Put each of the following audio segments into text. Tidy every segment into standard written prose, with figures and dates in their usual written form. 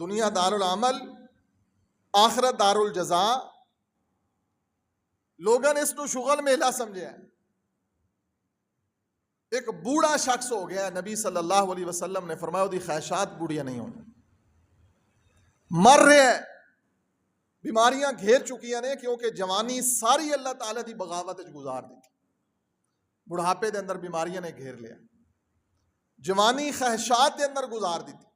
دنیا دار العمل، آخرت دار الجزا. لوگوں نے اس کو شغل میلہ سمجھا ہے. ایک بوڑھا شخص ہو گیا، نبی صلی اللہ علیہ وسلم نے فرمایا دی خواہشات بوڑھیاں نہیں ہوں، مر رہے ہیں، بیماریاں گھیر چکی ہیں، کیونکہ جوانی ساری اللہ تعالیٰ دی بغاوت گزار دی. بڑھاپے دے اندر بیماریاں نے گھیر لیا، جوانی خواہشات دے اندر گزار دی تھی.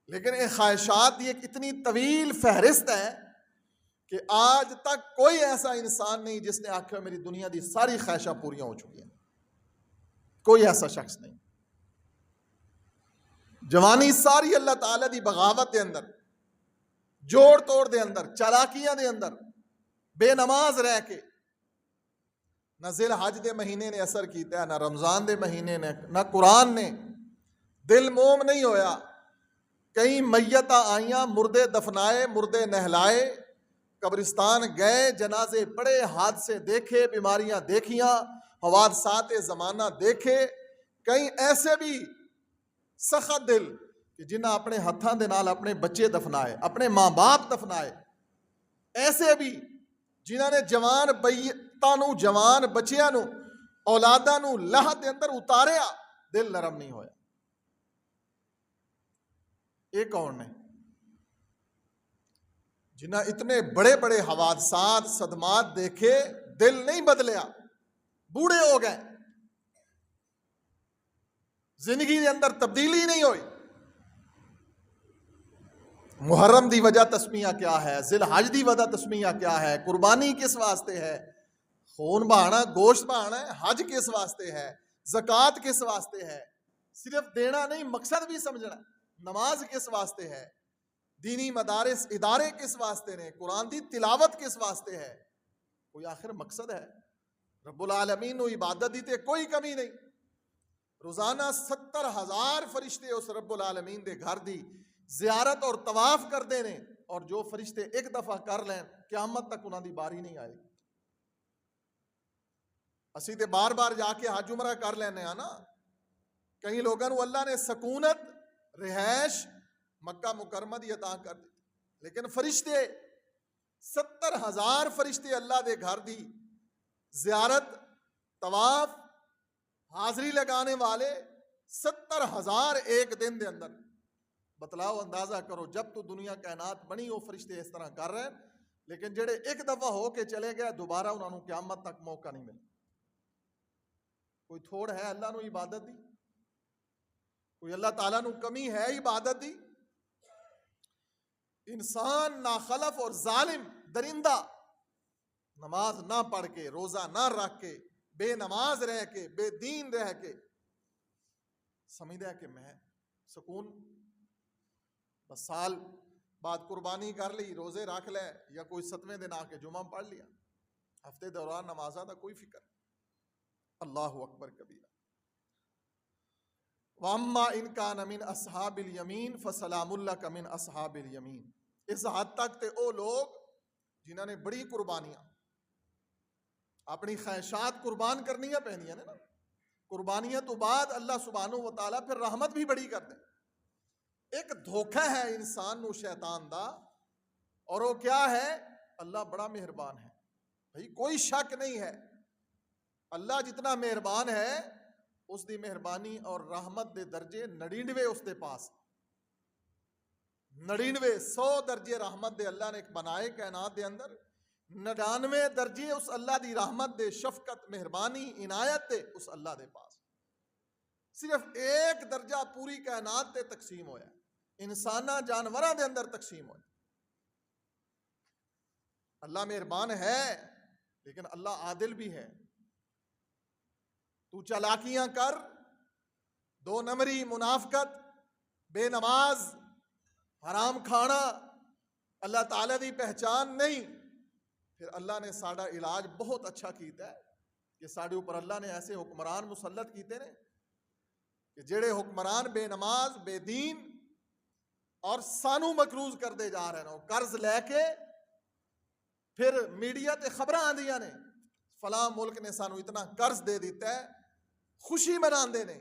لیکن یہ خواہشات ایک اتنی طویل فہرست ہے کہ آج تک کوئی ایسا انسان نہیں جس نے آخر میری دنیا دی ساری خواہشاں پوریاں ہو چکی ہیں. کوئی ایسا شخص نہیں. جوانی ساری اللہ تعالیٰ دی بغاوت دے اندر، جوڑ توڑ دے اندر، چالاکیاں دے اندر، بے نماز رہ کے. نہ ذی الحج دے مہینے نے اثر کیتا ہے، نہ رمضان دے مہینے نے، نہ قرآن نے. دل موم نہیں ہویا. کئی میتاں آئیاں، مردے دفنائے، مردے نہلائے، قبرستان گئے، جنازے پڑھے، حادثے دیکھے، بیماریاں دیکھیاں، حوادثات زمانہ دیکھے. کئی ایسے بھی سخت دل کہ جنہاں اپنے ہتھاں دے نال اپنے بچے دفنائے، اپنے ماں باپ دفنائے. ایسے بھی جنہاں نے جوان بیتاں نو، جوان بچیاں نو، اولاداں نو لہد دے اندر اتاریا، دل نرم نہیں ہویا. یہ کون نے جنہاں اتنے بڑے بڑے حوادثات، صدمات دیکھے، دل نہیں بدلیا، بوڑھے ہو گئے، زندگی کے اندر تبدیلی نہیں ہوئی. محرم دی وجہ تسمیہ کیا ہے؟ ذی الحج دی وجہ تسمیہ کیا ہے؟ قربانی کس واسطے ہے؟ خون بہانا، گوشت بہانا ہے. حج کس واسطے ہے؟ زکوٰۃ کس واسطے ہے؟ صرف دینا نہیں، مقصد بھی سمجھنا. نماز کس واسطے ہے؟ دینی مدارس ادارے کس واسطے نے؟ قرآن دی تلاوت کس واسطے ہے؟ کوئی آخر مقصد ہے. رب العالمین نو عبادت دی تے کوئی کمی نہیں. روزانہ 70,000 فرشتے اس رب العالمین دے گھر دی زیارت اور طواف کردے نے، اور جو فرشتے ایک دفعہ کر لیں قیامت تک انہاں دی باری نہیں آئے. اسی تے بار بار جا کے حج عمرہ کر لینے ہیں نا. کئی لوگوں کو اللہ نے سکونت، رہائش مکہ مکرمہ دی عطا کر دی، لیکن فرشتے 70,000 فرشتے اللہ دے گھر دی زیارت، طواف، حاضری لگانے والے 70,000 ایک دن دے اندر. بتلاؤ، اندازہ کرو، جب تو دنیا کائنات بنی وہ فرشتے اس طرح کر رہے ہیں، لیکن جڑے ایک دفعہ ہو کے چلے گئے دوبارہ انہوں نے قیامت تک موقع نہیں ملے. کوئی تھوڑ ہے اللہ نو عبادت دی؟ کوئی اللہ تعالیٰ نو کمی ہے عبادت دی؟ انسان ناخلف اور ظالم درندہ نماز نہ پڑھ کے، روزہ نہ رکھ کے، بے نماز رہ کے، بے دین رہ کے سمجھتا ہے کہ میں سکون، بس سال بعد قربانی کر لی، روزے رکھ لے، یا کوئی 7ویں دن آ کے جمعہ پڑھ لیا، ہفتے دوران نمازہ دا کوئی فکر. اللہ اکبر کبیرہ. وَأَمَّا إِن كَانَ مِنْ أَصْحَابِ الْيَمِينَ فَسَلَامٌ لَكَ مِنْ أَصْحَابِ الْيَمِينَ. اس حد تک تے او لوگ جنہوں نے بڑی قربانیاں، اپنی خواہشات قربان کرنیاں پہنیاں نے نا. قربانیاں تو بعد اللہ سبحانہ و تعالیٰ پھر رحمت بھی بڑی کر دیں. ایک دھوکہ ہے انسان نو شیطان دا، اور وہ کیا ہے؟ اللہ بڑا مہربان ہے. بھائی کوئی شک نہیں ہے، اللہ جتنا مہربان ہے اس دی مہربانی اور رحمت دے درجے 99 اس دے پاس. 99 100 درجے رحمت دے اللہ نے بنائے کائنات دے اندر، 99 درجے اس اللہ دی رحمت دے، شفقت، مہربانی، عنایت دے اس اللہ دے پاس. صرف ایک درجہ پوری کائنات تے تقسیم ہویا، انسانہ جانوراں دے اندر تقسیم ہویا. اللہ مہربان ہے لیکن اللہ عادل بھی ہے. تو چالاکیاں کر، 2 نمبری، منافقت، بے نماز، حرام کھانا اللہ تعالیٰ دی پہچان نہیں. پھر اللہ نے ساڑا علاج بہت اچھا کیتا ہے کہ ساڑے اوپر اللہ نے ایسے حکمران مسلط کیتے ہیں کہ جڑے حکمران بے نماز، بے دین اور سانو مقروض کر دے جا رہے ہیں. قرض لے کے پھر میڈیا تے خبراں آندیاں نے فلاں ملک نے سانو اتنا قرض دے دیتا ہے، خوشی مناندے نے.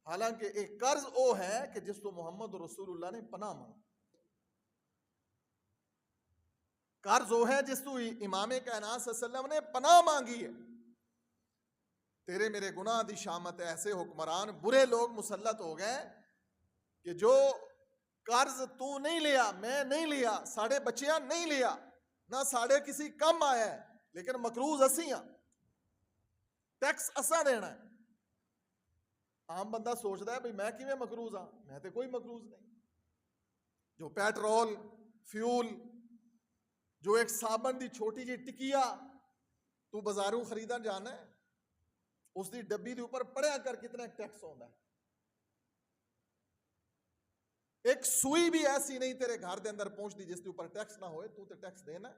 حالانکہ ایک قرض وہ ہے کہ جس تو محمد رسول اللہ نے پناہ مانگی. قرض وہ ہے جس تو امام کائنات صلی اللہ علیہ وسلم نے پناہ مانگی ہے. تیرے میرے گناہ دی شامت ایسے حکمران برے لوگ مسلط ہو گئے کہ جو قرض تو نہیں لیا، میں نہیں لیا، ساڑھے بچیاں نہیں لیا، نہ ساڑھے کسی کم آیا ہے، لیکن مقروض اسیاں، ٹیکس اسا دینا ہے. عام بندہ سوچتا ہے بھئی میں کیویں مقروض ہاں؟ میں تے کوئی مقروض نہیں. جو پیٹرول، فیول، جو ایک صابن دی چھوٹی جی ٹکیا تو بازاروں خریدن جانا ہے، اس دی ڈبی دے اوپر پڑھیا کر کتنا ٹیکس ہوتا ہے. ایک سوئی بھی ایسی نہیں تیرے گھر دے اندر پہنچتی جس کے اوپر ٹیکس نہ ہوئے، تو تے ٹیکس دینا ہے.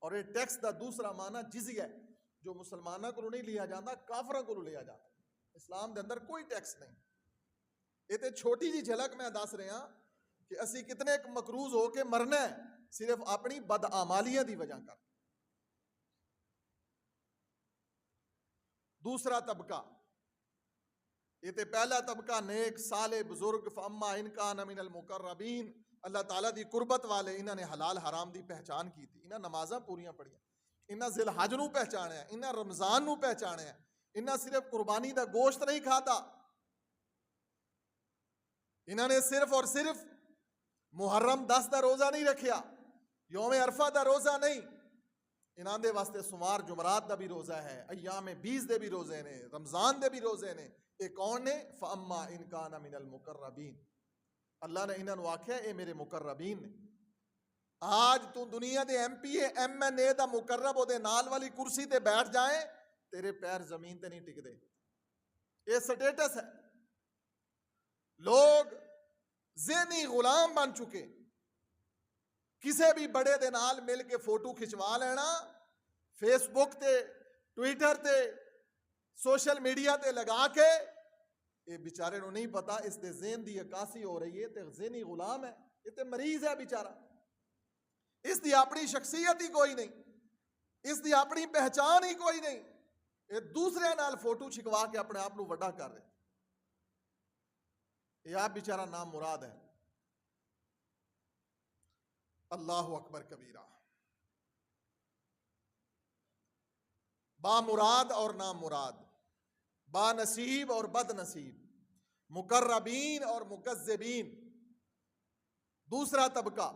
اور یہ ٹیکس دا دوسرا معنی جزیہ ہے، جو مسلمانوں کو نہیں لیا جاتا، کافروں کو لیا جاتا. اسلام دے اندر کوئی ٹیکس نہیں. یہ تے چھوٹی جی جھلک میں دس رہے ہاں کہ اسی کتنے ایک مقروض ہو کے مرنا ہے صرف اپنی بدعمالیاں دی وجہ کر. دوسرا طبقہ، یہ تے پہلا طبقہ نیک صالح بزرگ، فاما ان کان من المقربین، اللہ تعالیٰ دی قربت والے، انہوں نے حلال حرام دی پہچان کی تھی، انہاں نمازاں پوریاں پڑھیاں، انہاں ذی الحج نو پہچانیا، انہاں رمضان نو پہچانیا، انہاں صرف قربانی دا گوشت نہیں کھاتا، انہوں نے صرف اور صرف محرم 10 دا روزہ نہیں رکھیا، یوم عرفہ دا روزہ نہیں، انہاں دے واسطے سمار جمعرات دا بھی روزہ ہے، ایام 20 دے بھی روزے نے، رمضان دے بھی روزے نے. اے کون نے؟ فَأَمَّا إِن كَانَ مِنَ الْمُقَرَّبِينَ. اللہ نے انہاں نو آکھیا اے میرے مقربین نے. آج تو دنیا دے ایم پی ایم این اے دا مقرب او دے نال والی کرسی تے بیٹھ جائیں، تیرے پیر زمین تے نہیں ٹک دے. یہ سٹیٹس ہے. لوگ ذہنی غلام بن چکے. کسے بھی بڑے دے نال مل کے فوٹو کھچوا لینا، فیس بک تے، ٹویٹر تے، سوشل میڈیا تے لگا کے، یہ بیچارے نو نہیں پتا اس دے ذہن دی عکاسی ہو رہی ہے، تے ذہنی غلام ہے، یہ تے مریض ہے بیچارہ. اس دی اپنی شخصیت ہی کوئی نہیں، اس دی اپنی پہچان ہی کوئی نہیں. یہ دوسرے نال فوٹو چھکوا کے اپنے آپ نو وڈا کر رہے. یہ آپ بیچارہ نام مراد ہے. اللہ اکبر کبیرہ. با مراد اور نام مراد، با نصیب اور بد نصیب، مقربین اور مکذبین. دوسرا طبقہ،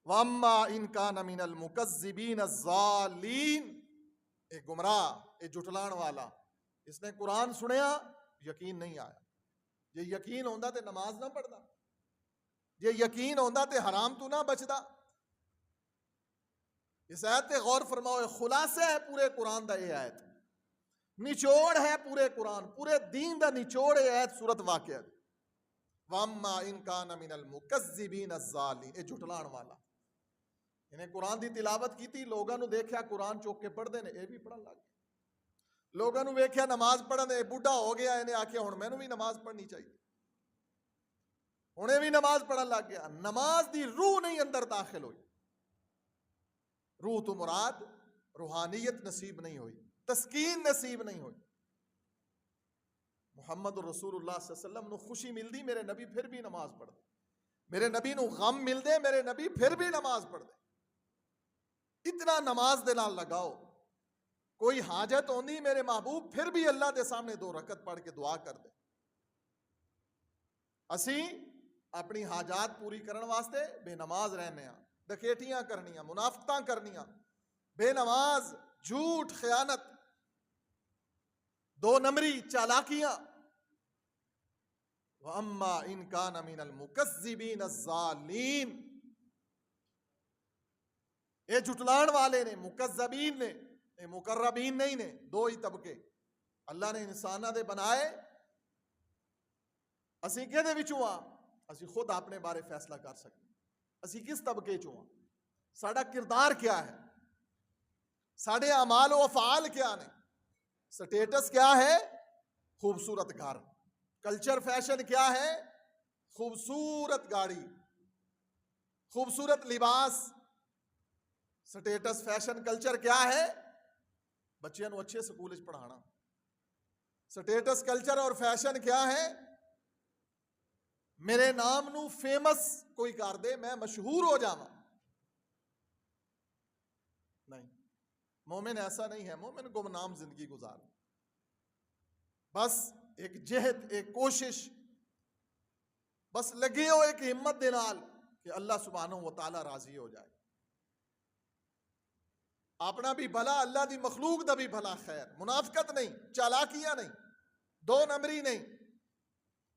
وَأَمَّا إِن كَانَ مِنَ الْمُكَذِّبِينَ الضَّالِّينَ. ایک گمراہ، ایک جھٹلان والا. اس نے قرآن سنیا، یقین نہیں آیا. یہ یقین ہوندا تے نماز نہ پڑھدا، یہ یقین ہوندا تے حرام تو نہ بچدا. اس آیت پہ غور فرماؤ، خلاصہ ہے پورے قرآن دا یہ آیت، نچوڑ ہے پورے قرآن، پورے دین دا نچوڑ ہے آیت سورت واقعہ. وَأَمَّا إِن كَانَ مِنَ الْمُكَذِّبِينَ الضَّالِّينَ. یہ جھٹلان والا. انہیں قرآن دی تلاوت کی تھی، لوگاں نو دیکھیا قرآن چوک کے پڑھ دے نے، اے بھی پڑھن لگ گیا. لوگاں نو ویکھیا نماز پڑھن دے، بوڑھا ہو گیا، انہیں آکھیا ہن مینوں بھی نماز پڑھنی چاہیے، انہیں بھی نماز پڑھن لگ گیا. نماز دی روح نہیں اندر داخل ہوئی. روح تو مراد روحانیت نصیب نہیں ہوئی، تسکین نصیب نہیں ہوئی. محمد رسول اللہ صلی اللہ علیہ وسلم نو خوشی ملدی، میرے نبی پھر بھی نماز پڑھ دے. میرے نبی نو غم مل دے، میرے نبی پھر بھی نماز پڑھ دے. اتنا نماز دے نال لگاؤ. کوئی حاجت ہوندی میرے محبوب پھر بھی اللہ دے سامنے 2 رکعت پڑھ کے دعا کر دے. اسی اپنی حاجات پوری کرن واسطے بے نماز رہنے ہاں، ڈکیٹیاں کرنیاں، منافقتاں کرنیاں، بے نماز، جھوٹ، خیانت، 2 نمبری، چالاکیاں. وَأَمَّا إِن كَانَ مِنَ الْمُكَذِّبِينَ الضَّالِّينَ. یہ جھٹلان والے نے، مکذبین نے، یہ مقربین نہیں نے. 2 ہی طبقے اللہ نے انساناں دے بنائے. اسی کہدے وچوں ہاں؟ اسی خود اپنے بارے فیصلہ کر سکتے. اسی کس طبقے چوں ہاں؟ ساڈا کردار کیا ہے؟ ساڈے اعمال و افعال کیا نے؟ سٹیٹس کیا ہے؟ خوبصورت گھر. کلچر فیشن کیا ہے؟ خوبصورت گاڑی، خوبصورت لباس. سٹیٹس فیشن کلچر کیا ہے؟ بچیاں نو اچھے سکول وچ پڑھانا، سٹیٹس کلچر اور فیشن کیا ہے؟ میرے نام نو فیمس کوئی کر دے، میں مشہور ہو جاواں۔ نہیں، مومن ایسا نہیں ہے۔ مومن گمنام زندگی گزار، بس ایک جہد، ایک کوشش، بس لگے ہو ایک ہمت دے نال کہ اللہ سبحانہ و تعالی راضی ہو جائے۔ اپنا بھی بھلا، اللہ دی مخلوق دا بھی بھلا خیر۔ منافقت نہیں، چالاکیاں نہیں، دو نمبری نہیں،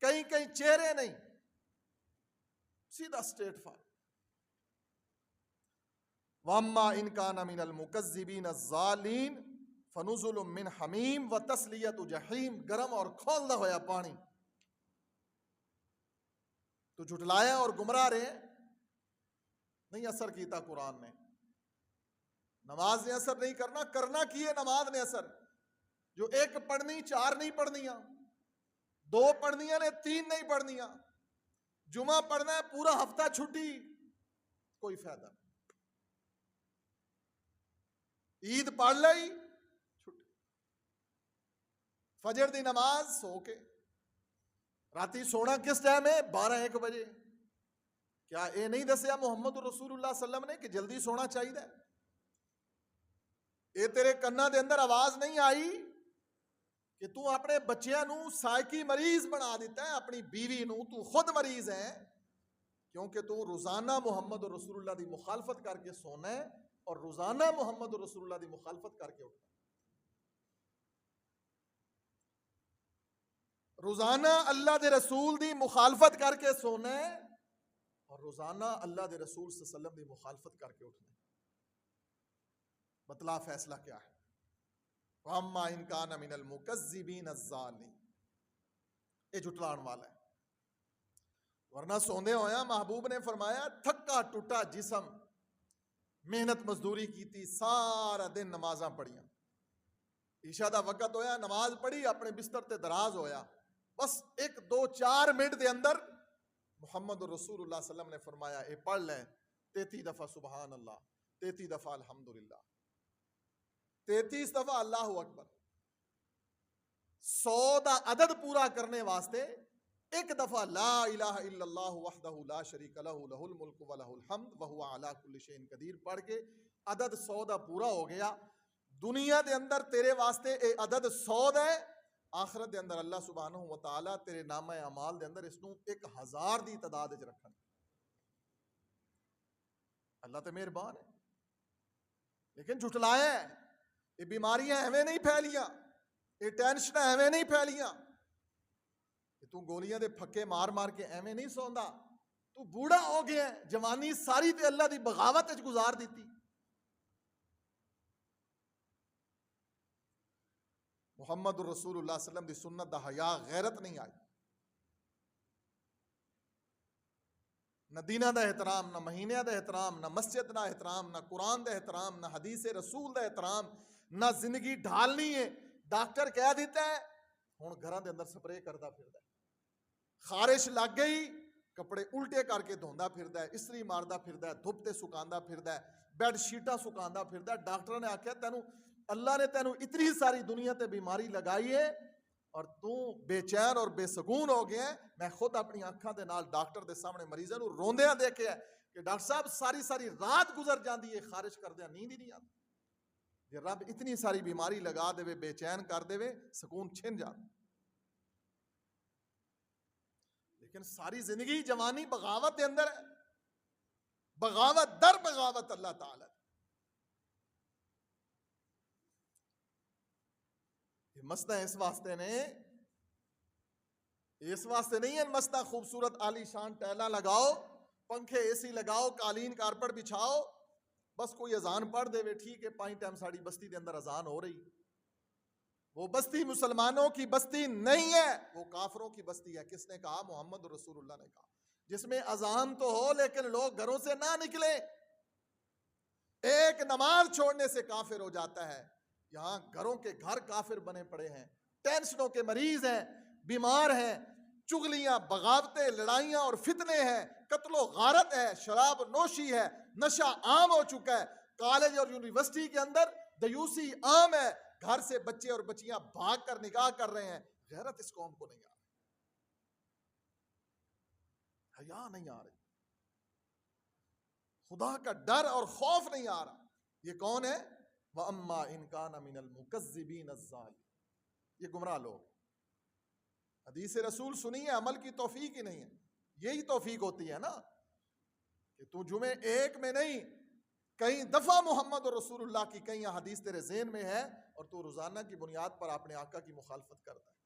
کہیں کہیں چہرے نہیں، سیدھا اسٹریٹ فارورڈ۔ واما ان کان من المکذبین الضالین فنزل من حمیم وتسلیۃ جحیم۔ گرم اور کھولدا ہویا پانی تو جھٹلایا اور گمراہ رہے، نہیں اثر کیتا قرآن نے۔ نماز نے اثر نہیں کرنا، کرنا کی ہے نماز نے اثر۔ جو ایک پڑھنی، چار نہیں پڑھنیاں، دو پڑھنیاں نے، تین نہیں پڑھنیاں۔ جمعہ پڑھنا ہے پورا ہفتہ چھٹی، کوئی فائدہ نہیں۔ عید پڑھ لئی چھٹی، فجر دی نماز سو کے۔ راتی سونا کس ٹائم ہے؟ 12-1 بجے۔ کیا اے نہیں دسیا محمد رسول اللہ صلی اللہ علیہ وسلم نے کہ جلدی سونا چاہیے؟ اے تیرے کنا دے اندر آواز نہیں آئی کہ تو اپنے بچیاں نو سائیکی مریض بنا دیتا ہے، اپنی بیوی نو تو خود مریض ہے، کیونکہ تو روزانہ محمد رسول اللہ دی مخالفت کر کے سونا ہے اور روزانہ محمد رسول اللہ دی مخالفت کر کے اٹھنا ہے۔ روزانہ اللہ دے رسول دی مخالفت کر کے سونا ہے اور روزانہ اللہ دے رسول صلی اللہ علیہ وسلم دی مخالفت کر کے اٹھنا ہے۔ بتلا فیصلہ کیا ہے؟ وَأَمَّا إِن كَانَ مِنَ الْمُكَذِّبِينَ الظَّالِمِينَ، یہ جھٹلان والا ہے۔ ورنہ سوندے ہویا محبوب نے فرمایا تھکا ٹوٹا جسم، محنت مزدوری کی تھی، سارا دن نمازاں پڑھیاں، عشاء دا وقت ہویا، نماز پڑھی، اپنے بستر تے دراز ہویا، بس 1-2-4 منٹ دے اندر محمد رسول اللہ صلی اللہ علیہ وسلم نے فرمایا اے پڑھ لیں 33 دفعہ سبحان اللہ، 33 دفعہ الحمدللہ، 33 دفعہ اللہ اکبر۔ 100 دا عدد پورا کرنے واسطے ایک دفعہ لا الہ الا اللہ وحدہ لا شریک لہ لہ الملک و لہ الحمد وہو علی کل شیء قدیر پڑھ کے عدد 100 دا پورا ہو گیا۔ دنیا دے اندر تیرے واسطے اے عدد 100 دا ہے، آخرت دے اندر اللہ سبحانہ و تعالیٰ تیرے نامہ اعمال دے اندر اس نو 1000 دی تعداد وچ رکھن۔ اللہ تے مہربان ہے، لیکن جھٹلایا ہے۔ یہ بیماریاں ایویں نہیں پھیلیاں، یہ ٹینشناں ایویں نہیں پھیلیاں کہ تو گولیاں دے پھکے مار مار کے ایویں نہیں سوندا۔ تو بوڑھا ہو گیا ہے، جوانی ساری تے اللہ دی بغاوت وچ گزار دیتی۔ محمد رسول اللہ صلی اللہ علیہ وسلم دی سنت دا حیا غیرت نہیں آئی، نہ دینہ دا احترام، نہ مہینے دا احترام، نہ مسجد دا احترام، نہ قرآن دا احترام، نہ حدیث رسول دا احترام، نہ زندگی ڈھالنی ہے۔ ڈاکٹر کہہ دیتا ہے ہن گھراں دے اندر سپرے کردا پھردا ہے، خارش لگ گئی کپڑے الٹے کر کے دھوندا پھردا ہے، استری ماردا پھردا ہے، دھوپ تے سکاندا پھردا ہے، بیڈ شیٹاں سکاندا پھردا ہے۔ ڈاکٹر نے آکھیا تینوں اللہ نے تینوں اتنی ساری دنیا تے بیماری لگائی ہے اور تو بے چین اور بے سکون ہو گیا ہے۔ میں خود اپنی آنکھاں دے نال ڈاکٹر دے سامنے مریضاں نوں روندیاں دیکھیا کہ ڈاکٹر صاحب ساری ساری رات گزر جاندی ہے خارش کردیاں، نیند ہی نہیں آتی۔ جے رب اتنی ساری بیماری لگا دے، بے چین کر دے، سکون چھن جاتا۔ لیکن ساری زندگی جوانی بغاوت دے اندر ہے، بغاوت در بغاوت اللہ تعالی۔ یہ مسئلہ اس واسطے نہیں ہے مسئلہ خوبصورت عالی شان ٹیلا لگاؤ، پنکھے اے سی لگاؤ، قالین کارپٹ بچھاؤ، بس کوئی اذان پڑھ دے وے ٹھیک ہے، 5 ٹائم ساڑی بستی دے اندر اذان ہو رہی۔ وہ بستی مسلمانوں کی بستی نہیں ہے، وہ کافروں کی بستی ہے۔ کس نے کہا؟ محمد رسول اللہ نے کہا، جس میں اذان تو ہو لیکن لوگ گھروں سے نہ نکلیں۔ ایک نماز چھوڑنے سے کافر ہو جاتا ہے۔ یہاں گھروں کے گھر کافر بنے پڑے ہیں، ٹینشنوں کے مریض ہیں، بیمار ہیں، چغلیاں، بغاوتیں، لڑائیاں اور فتنے ہیں، قتل و غارت ہے، شراب نوشی ہے، نشہ عام ہو چکا ہے، کالج اور یونیورسٹی کے اندر دیوسی عام ہے، گھر سے بچے اور بچیاں بھاگ کر نکاح کر رہے ہیں. غیرت اس قوم کو نہیں آ رہی, حیا نہیں آ رہی, خدا کا ڈر اور خوف نہیں آ رہا. یہ کون ہے؟ وَأَمَّا إِن كَانَ مِنَ الْمُكَذِّبِينَ الظَّالِمِينَ. یہ گمراہ لوگ. حدیث رسول سنیے, عمل کی توفیق ہی نہیں ہے. یہی توفیق ہوتی ہے نا کہ تو جمعے ایک میں نہیں, کئی دفعہ محمد اور رسول اللہ کی کئی حدیث تیرے ذہن میں ہے, اور تو روزانہ کی بنیاد پر اپنے آقا کی مخالفت کرتا ہے.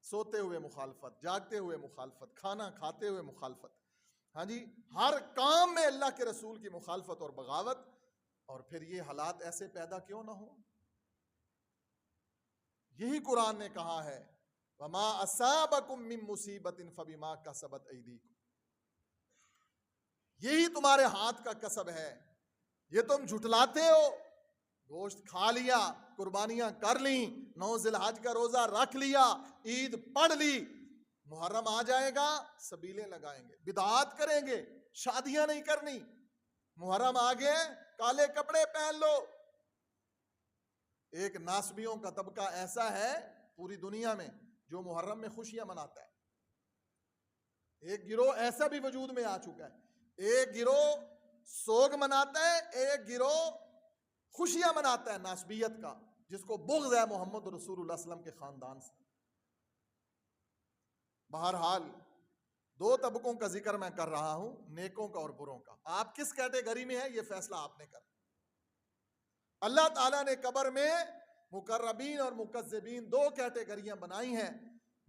سوتے ہوئے مخالفت, جاگتے ہوئے مخالفت, کھانا کھاتے ہوئے مخالفت, ہاں جی, ہر کام میں اللہ کے رسول کی مخالفت اور بغاوت. اور پھر یہ حالات ایسے پیدا کیوں نہ ہوں؟ یہی قرآن نے کہا ہے وَمَا أَصَابَكُم مِّن مُّصِيبَةٍ فَبِمَا كَسَبَتْ أَيْدِيكُمْ. یہی تمہارے ہاتھ کا کسب ہے. یہ تم جھٹلاتے ہو, گوشت کھا لیا, قربانیاں کر لیں, 9 ذی الحج کا روزہ رکھ لیا, عید پڑھ لی, محرم آ جائے گا سبیلیں لگائیں گے, بدعات کریں گے, شادیاں نہیں کرنی, محرم آگے کالے کپڑے پہن لو. ایک ناسبیوں کا طبقہ ایسا ہے پوری دنیا میں جو محرم میں خوشیاں مناتا ہے. ایک گروہ ایسا بھی وجود میں آ چکا ہے, ایک گروہ سوگ مناتا ہے, ایک گروہ خوشیاں مناتا ہے ناسبیت کا, جس کو بغض ہے محمد رسول اللہ صلی اللہ علیہ وسلم کے خاندان سے. بہرحال 2 طبقوں کا ذکر میں کر رہا ہوں, نیکوں کا اور بروں کا. آپ کس کیٹیگری میں ہیں یہ فیصلہ آپ نے کرنا. اللہ تعالیٰ نے قبر میں مقربین اور مکذبین 2 کیٹیگریاں بنائی ہیں.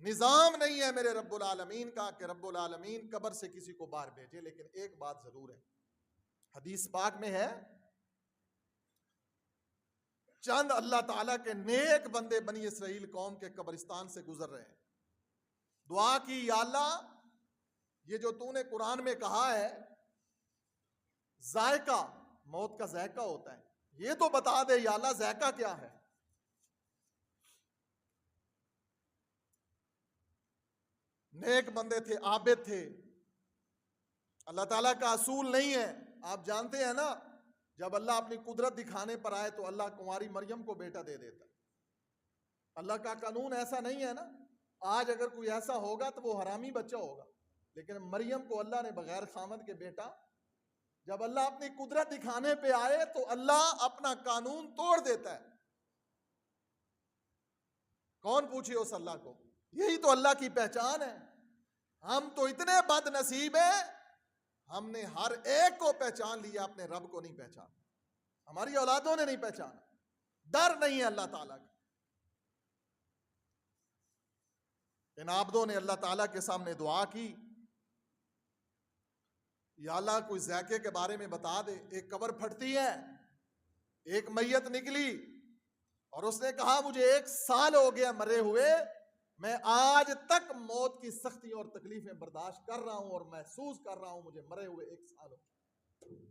نظام نہیں ہے میرے رب العالمین کا کہ رب العالمین قبر سے کسی کو باہر بھیجے, لیکن ایک بات ضرور ہے, حدیث پاک میں ہے, چند اللہ تعالیٰ کے نیک بندے بنی اسرائیل قوم کے قبرستان سے گزر رہے ہیں. دعا کی, یا اللہ یہ جو تو نے قرآن میں کہا ہے ذائقہ, موت کا ذائقہ ہوتا ہے, یہ تو بتا دے یا اللہ ذائقہ کیا ہے. نیک بندے تھے, عابد تھے. اللہ تعالیٰ کا اصول نہیں ہے, آپ جانتے ہیں نا, جب اللہ اپنی قدرت دکھانے پر آئے تو اللہ کنواری مریم کو بیٹا دے دیتا. اللہ کا قانون ایسا نہیں ہے نا. آج اگر کوئی ایسا ہوگا تو وہ حرامی بچہ ہوگا, لیکن مریم کو اللہ نے بغیر خامد کے بیٹا. جب اللہ اپنی قدرت دکھانے پہ آئے تو اللہ اپنا قانون توڑ دیتا ہے. کون پوچھے اس اللہ کو؟ یہی تو اللہ کی پہچان ہے. ہم تو اتنے بد نصیب ہیں, ہم نے ہر ایک کو پہچان لیا, اپنے رب کو نہیں پہچانا, ہماری اولادوں نے نہیں پہچانا. ڈر نہیں ہے اللہ تعالیٰ کا. ان عابدوں نے اللہ تعالیٰ کے سامنے دعا کی, یا اللہ کوئی ذائقے کے بارے میں بتا دے. ایک قبر پھٹتی ہے, ایک میت نکلی اور اس نے کہا مجھے 1 سال ہو گیا مرے ہوئے, میں آج تک موت کی سختی اور تکلیفیں برداشت کر رہا ہوں اور محسوس کر رہا ہوں مجھے مرے ہوئے 1 سال ہو گیا.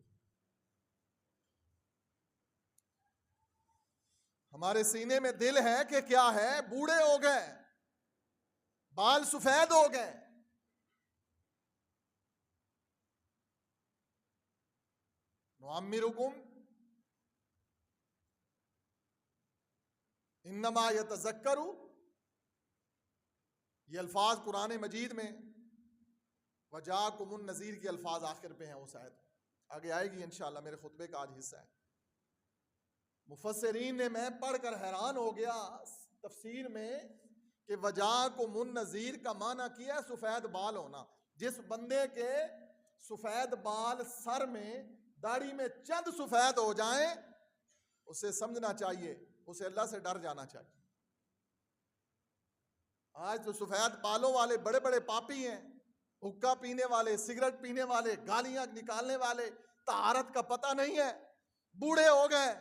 ہمارے سینے میں دل ہے کہ کیا ہے, بوڑھے ہو گئے, بال سفید ہو گئے. نعمرکم انما یتذکر, یہ الفاظ قرآن مجید میں وجاکم النذیر کے الفاظ آخر پہ ہیں. وہ شاید آگے آئے گی انشاءاللہ, میرے خطبے کا آج حصہ ہے. مفسرین نے, میں پڑھ کر حیران ہو گیا تفسیر میں کہ وجاکم النذیر کا معنی کیا ہے سفید بال ہونا. جس بندے کے سفید بال سر میں داڑھی میں چند سفید ہو جائیں اسے سمجھنا چاہیے, اسے اللہ سے ڈر جانا چاہیے. آج تو سفید بالوں والے بڑے بڑے پاپی ہیں, حقہ پینے والے, سگریٹ پینے والے, گالیاں نکالنے والے, طہارت کا پتہ نہیں ہے, بوڑھے ہو گئے,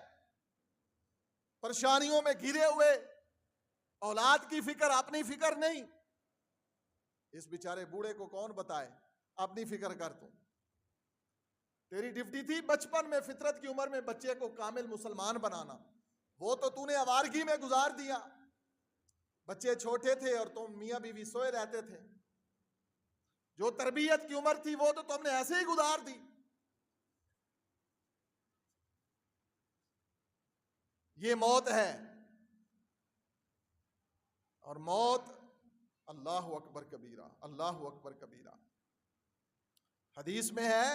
پریشانیوں میں گھرے ہوئے, اولاد کی فکر, اپنی فکر نہیں. اس بیچارے بوڑھے کو کون بتائے اپنی فکر کر. تو تیری ڈیوٹی تھی بچپن میں فطرت کی عمر میں بچے کو کامل مسلمان بنانا, وہ تو نے آوارگی میں گزار دیا. بچے چھوٹے تھے اور تم میاں بیوی سوئے رہتے تھے. جو تربیت کی عمر تھی وہ تو تم نے ایسے ہی گزار دی. یہ موت ہے. اور موت اللہ اکبر کبیرہ، اللہ اکبر کبیرہ۔ حدیث میں ہے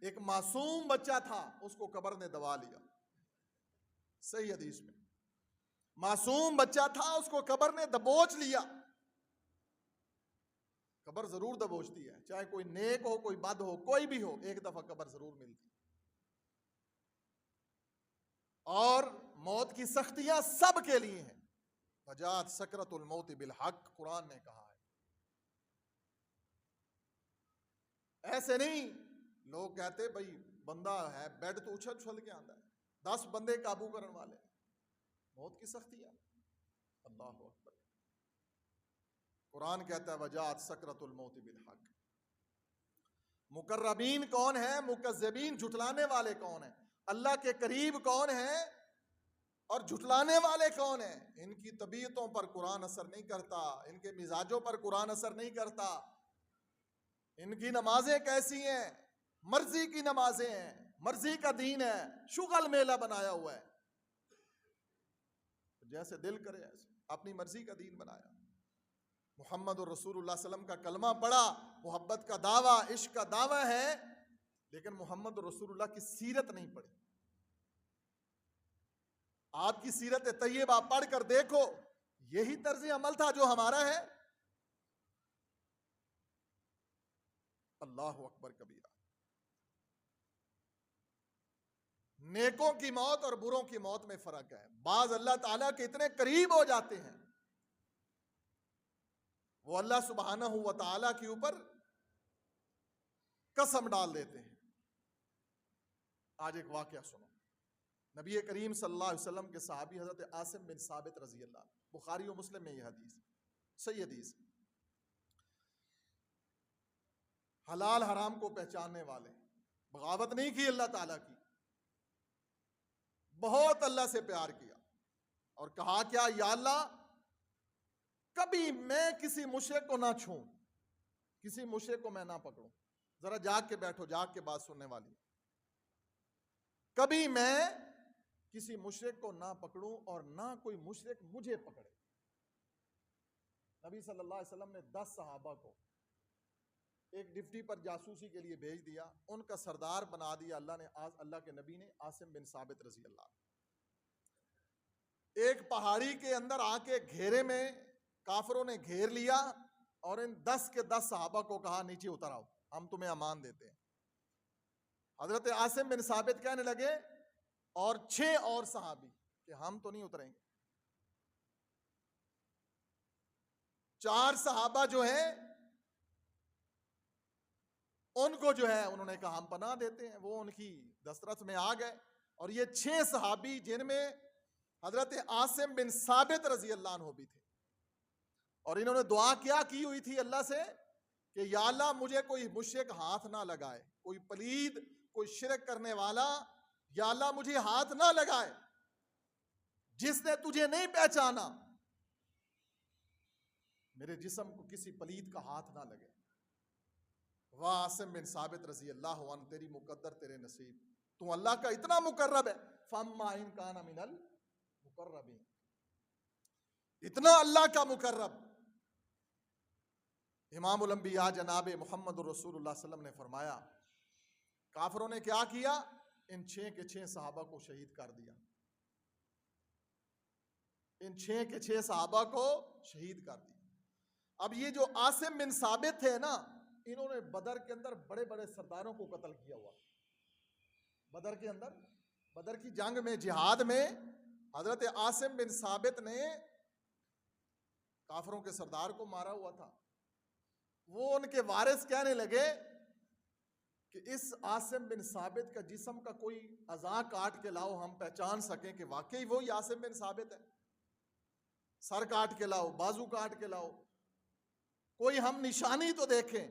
ایک معصوم بچہ تھا، اس کو قبر نے دبا لیا، صحیح حدیث میں، معصوم بچہ تھا، اس کو قبر نے دبوچ لیا۔ قبر ضرور دبوچتی ہے، چاہے کوئی نیک ہو کوئی بد ہو کوئی بھی ہو، ایک دفعہ قبر ضرور ملتی۔ اور موت کی سختیاں سب کے لیے ہیں، وجاءت سکرۃ الموت بالحق، قرآن نے کہا ہے۔ ایسے نہیں لوگ کہتے بھائی بندہ ہے بیڈ تو اچھل اچھل کے آتا ہے، 10 بندے قابو کرنے والے، موت کی سختیاں، اللہ اکبر۔ قرآن کہتا ہے وجاءت سکرۃ الموت بالحق۔ مقربین کون ہیں؟ مکذبین جھٹلانے والے کون ہیں؟ اللہ کے قریب کون ہیں اور جھٹلانے والے کون ہیں؟ ان کی طبیعتوں پر قرآن اثر نہیں کرتا، ان کے مزاجوں پر قرآن اثر نہیں کرتا۔ ان کی نمازیں کیسی ہیں؟ مرضی کی نمازیں ہیں، مرضی کا دین ہے، شغل میلہ بنایا ہوا ہے، جیسے دل کرے ایسے اپنی مرضی کا دین بنایا۔ محمد الرسول اللہ صلی اللہ علیہ وسلم کا کلمہ پڑھا، محبت کا دعویٰ، عشق کا دعویٰ ہے، لیکن محمد الرسول اللہ کی سیرت نہیں پڑھی۔ آپ کی سیرت طیبہ پڑھ کر دیکھو، یہی طرز عمل تھا جو ہمارا ہے۔ اللہ اکبر کبیرہ۔ نیکوں کی موت اور بروں کی موت میں فرق ہے۔ بعض اللہ تعالیٰ کے اتنے قریب ہو جاتے ہیں، وہ اللہ سبحانہ و تعالیٰ کے اوپر قسم ڈال دیتے ہیں۔ آج ایک واقعہ سنو، نبی کریم صلی اللہ علیہ وسلم کے صحابی حضرت عاصم بن ثابت رضی اللہ عنہ، بخاری و مسلم میں یہ حدیث، صحیح حدیث، حلال حرام کو پہچاننے والے، بغاوت نہیں کی اللہ تعالیٰ کی، بہت اللہ سے پیار کیا اور کہا کیا یا اللہ کبھی میں کسی مشرک کو نہ چھوں، کسی مشرک کو میں نہ پکڑوں۔ ذرا جاگ کے بیٹھو، جاگ کے بات سننے والی، کبھی میں کسی مشرک کو نہ پکڑوں اور نہ کوئی مشرک مجھے پکڑے۔ نبی صلی اللہ علیہ وسلم نے 10 صحابہ کو ایک ڈپٹی پر جاسوسی کے لیے بھیج دیا، ان کا سردار بنا دیا اللہ کے نبی نے عاصم بن ثابت رضی اللہ عنہ۔ ایک پہاڑی کے اندر آ کے گھیرے میں کافروں نے گھیر لیا اور ان 10 کے 10 صحابہ کو کہا نیچے اتر آؤ، ہم تمہیں امان دیتے ہیں۔ حضرت عاصم بن ثابت کہنے لگے اور 6 اور صحابی کہ ہم تو نہیں اتریں گے۔ 4 صحابہ جو ہیں ان کو جو ہے انہوں نے کہا ہم پناہ دیتے ہیں، وہ ان کی دسترس میں آ گئے، اور یہ 6 صحابی جن میں حضرت عاصم بن ثابت رضی اللہ عنہ بھی تھے، اور انہوں نے دعا کیا کی ہوئی تھی اللہ سے کہ یا اللہ مجھے کوئی مشرک ہاتھ نہ لگائے، کوئی پلید، کوئی شرک کرنے والا یا اللہ مجھے ہاتھ نہ لگائے، جس نے تجھے نہیں پہچانا میرے جسم کو کسی پلید کا ہاتھ نہ لگے۔ واہ عاصم بن ثابت رضی اللہ عنہ، تیری مقدر تیرے نصیب، تو اللہ کا اتنا مقرب ہے، فَأَمَّا إِن كَانَ مِنَ الْمُقَرَّبِينَ، اتنا اللہ کا مقرب۔ امام الانبیاء جناب محمد الرسول اللہ صلی اللہ علیہ وسلم نے فرمایا کافروں نے کیا کیا؟ ان 6 کے 6 صحابہ کو شہید کر دیا، ان 6 کے 6 صحابہ کو شہید کر دیا۔ اب یہ جو عاصم بن ثابت تھے نا، انہوں نے بدر کے اندر بڑے بڑے سرداروں کو قتل کیا ہوا۔ بدر کے اندر، بدر کی جنگ میں، جہاد میں حضرت عاصم بن ثابت نے کافروں کے سردار کو مارا ہوا تھا۔ وہ ان کے وارث کہنے لگے کہ اس عاصم بن ثابت کا جسم کا کوئی اعضاء کاٹ کے لاؤ، ہم پہچان سکیں کہ واقعی وہی عاصم بن ثابت ہے، سر کاٹ کے لاؤ، بازو کاٹ کے لاؤ، کوئی ہم نشانی تو دیکھیں۔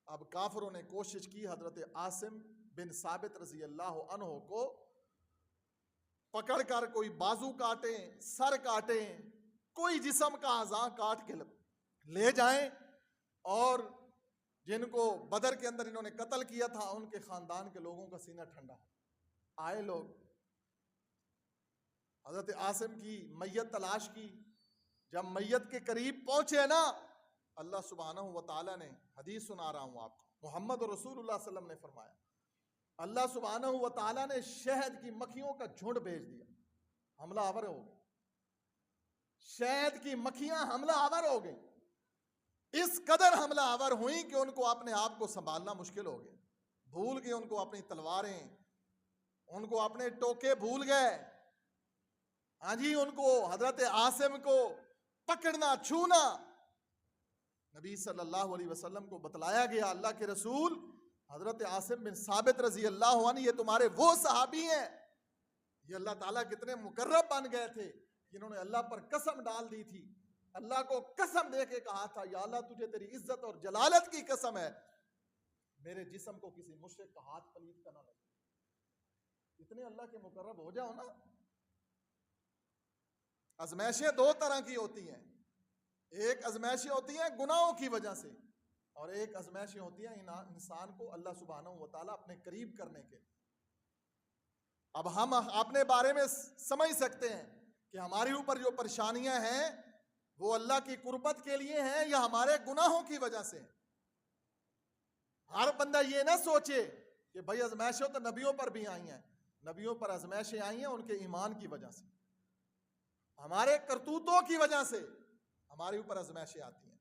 اب کافروں نے کوشش کی حضرت عاصم بن ثابت رضی اللہ عنہ کو پکڑ کر کوئی بازو کاٹیں، سر کاٹیں، کوئی جسم کا اعضاء کاٹ کے لے جائیں، اور جن کو بدر کے اندر انہوں نے قتل کیا تھا ان کے خاندان کے لوگوں کا سینہ ٹھنڈا ہو۔ آئے لوگ حضرت عاصم کی میت تلاش کی، جب میت کے قریب پہنچے نا، اللہ سبحانہ و تعالیٰ نے، حدیث سنا رہا ہوں آپ کو، محمد رسول اللہ صلی اللہ علیہ وسلم نے فرمایا، اللہ سبحانہ و تعالیٰ نے شہد کی مکھیوں کا جھنڈ بھیج دیا، حملہ آور ہو گئے، شہد کی مکھیاں حملہ آور ہو گئی، اس قدر حملہ آور ہوئیں کہ ان کو اپنے آپ کو سنبھالنا مشکل ہو گیا، بھول گئے ان کو اپنی تلواریں، ان کو اپنے ٹوکے بھول گئے، ہاں جی، ان کو حضرت عاصم کو پکڑنا چھونا۔ نبی صلی اللہ علیہ وسلم کو بتلایا گیا، اللہ کے رسول حضرت عاصم بن ثابت رضی اللہ عنہ یہ تمہارے وہ صحابی ہیں، یہ اللہ تعالیٰ کتنے مقرب بن گئے تھے، جنہوں نے اللہ پر قسم ڈال دی تھی، اللہ کو قسم دے کے کہا تھا، یا اللہ تجھے تیری عزت اور جلالت کی قسم ہے، میرے جسم کو کسی مشرک کا ہاتھ پلیت کرنا لگے۔ اتنے اللہ کے مقرب ہو جاؤ نا۔ ازمائشیں دو طرح کی ہوتی ہیں، ایک ازمائشیں ہوتی ہیں گناہوں کی وجہ سے، اور ایک ازمائشیں ہوتی ہیں انسان کو اللہ سبحانہ و تعالیٰ اپنے قریب کرنے کے۔ اب ہم اپنے بارے میں سمجھ سکتے ہیں کہ ہمارے اوپر جو پریشانیاں ہیں وہ اللہ کی قربت کے لیے ہیں یا ہمارے گناہوں کی وجہ سے ہیں۔ ہر بندہ یہ نہ سوچے کہ بھائی ازمائشیں تو نبیوں پر بھی آئی ہیں، نبیوں پر ازمائشیں آئی ہیں ان کے ایمان کی وجہ سے، ہمارے کرتوتوں کی وجہ سے ہمارے اوپر ازمائشیں آتی ہیں۔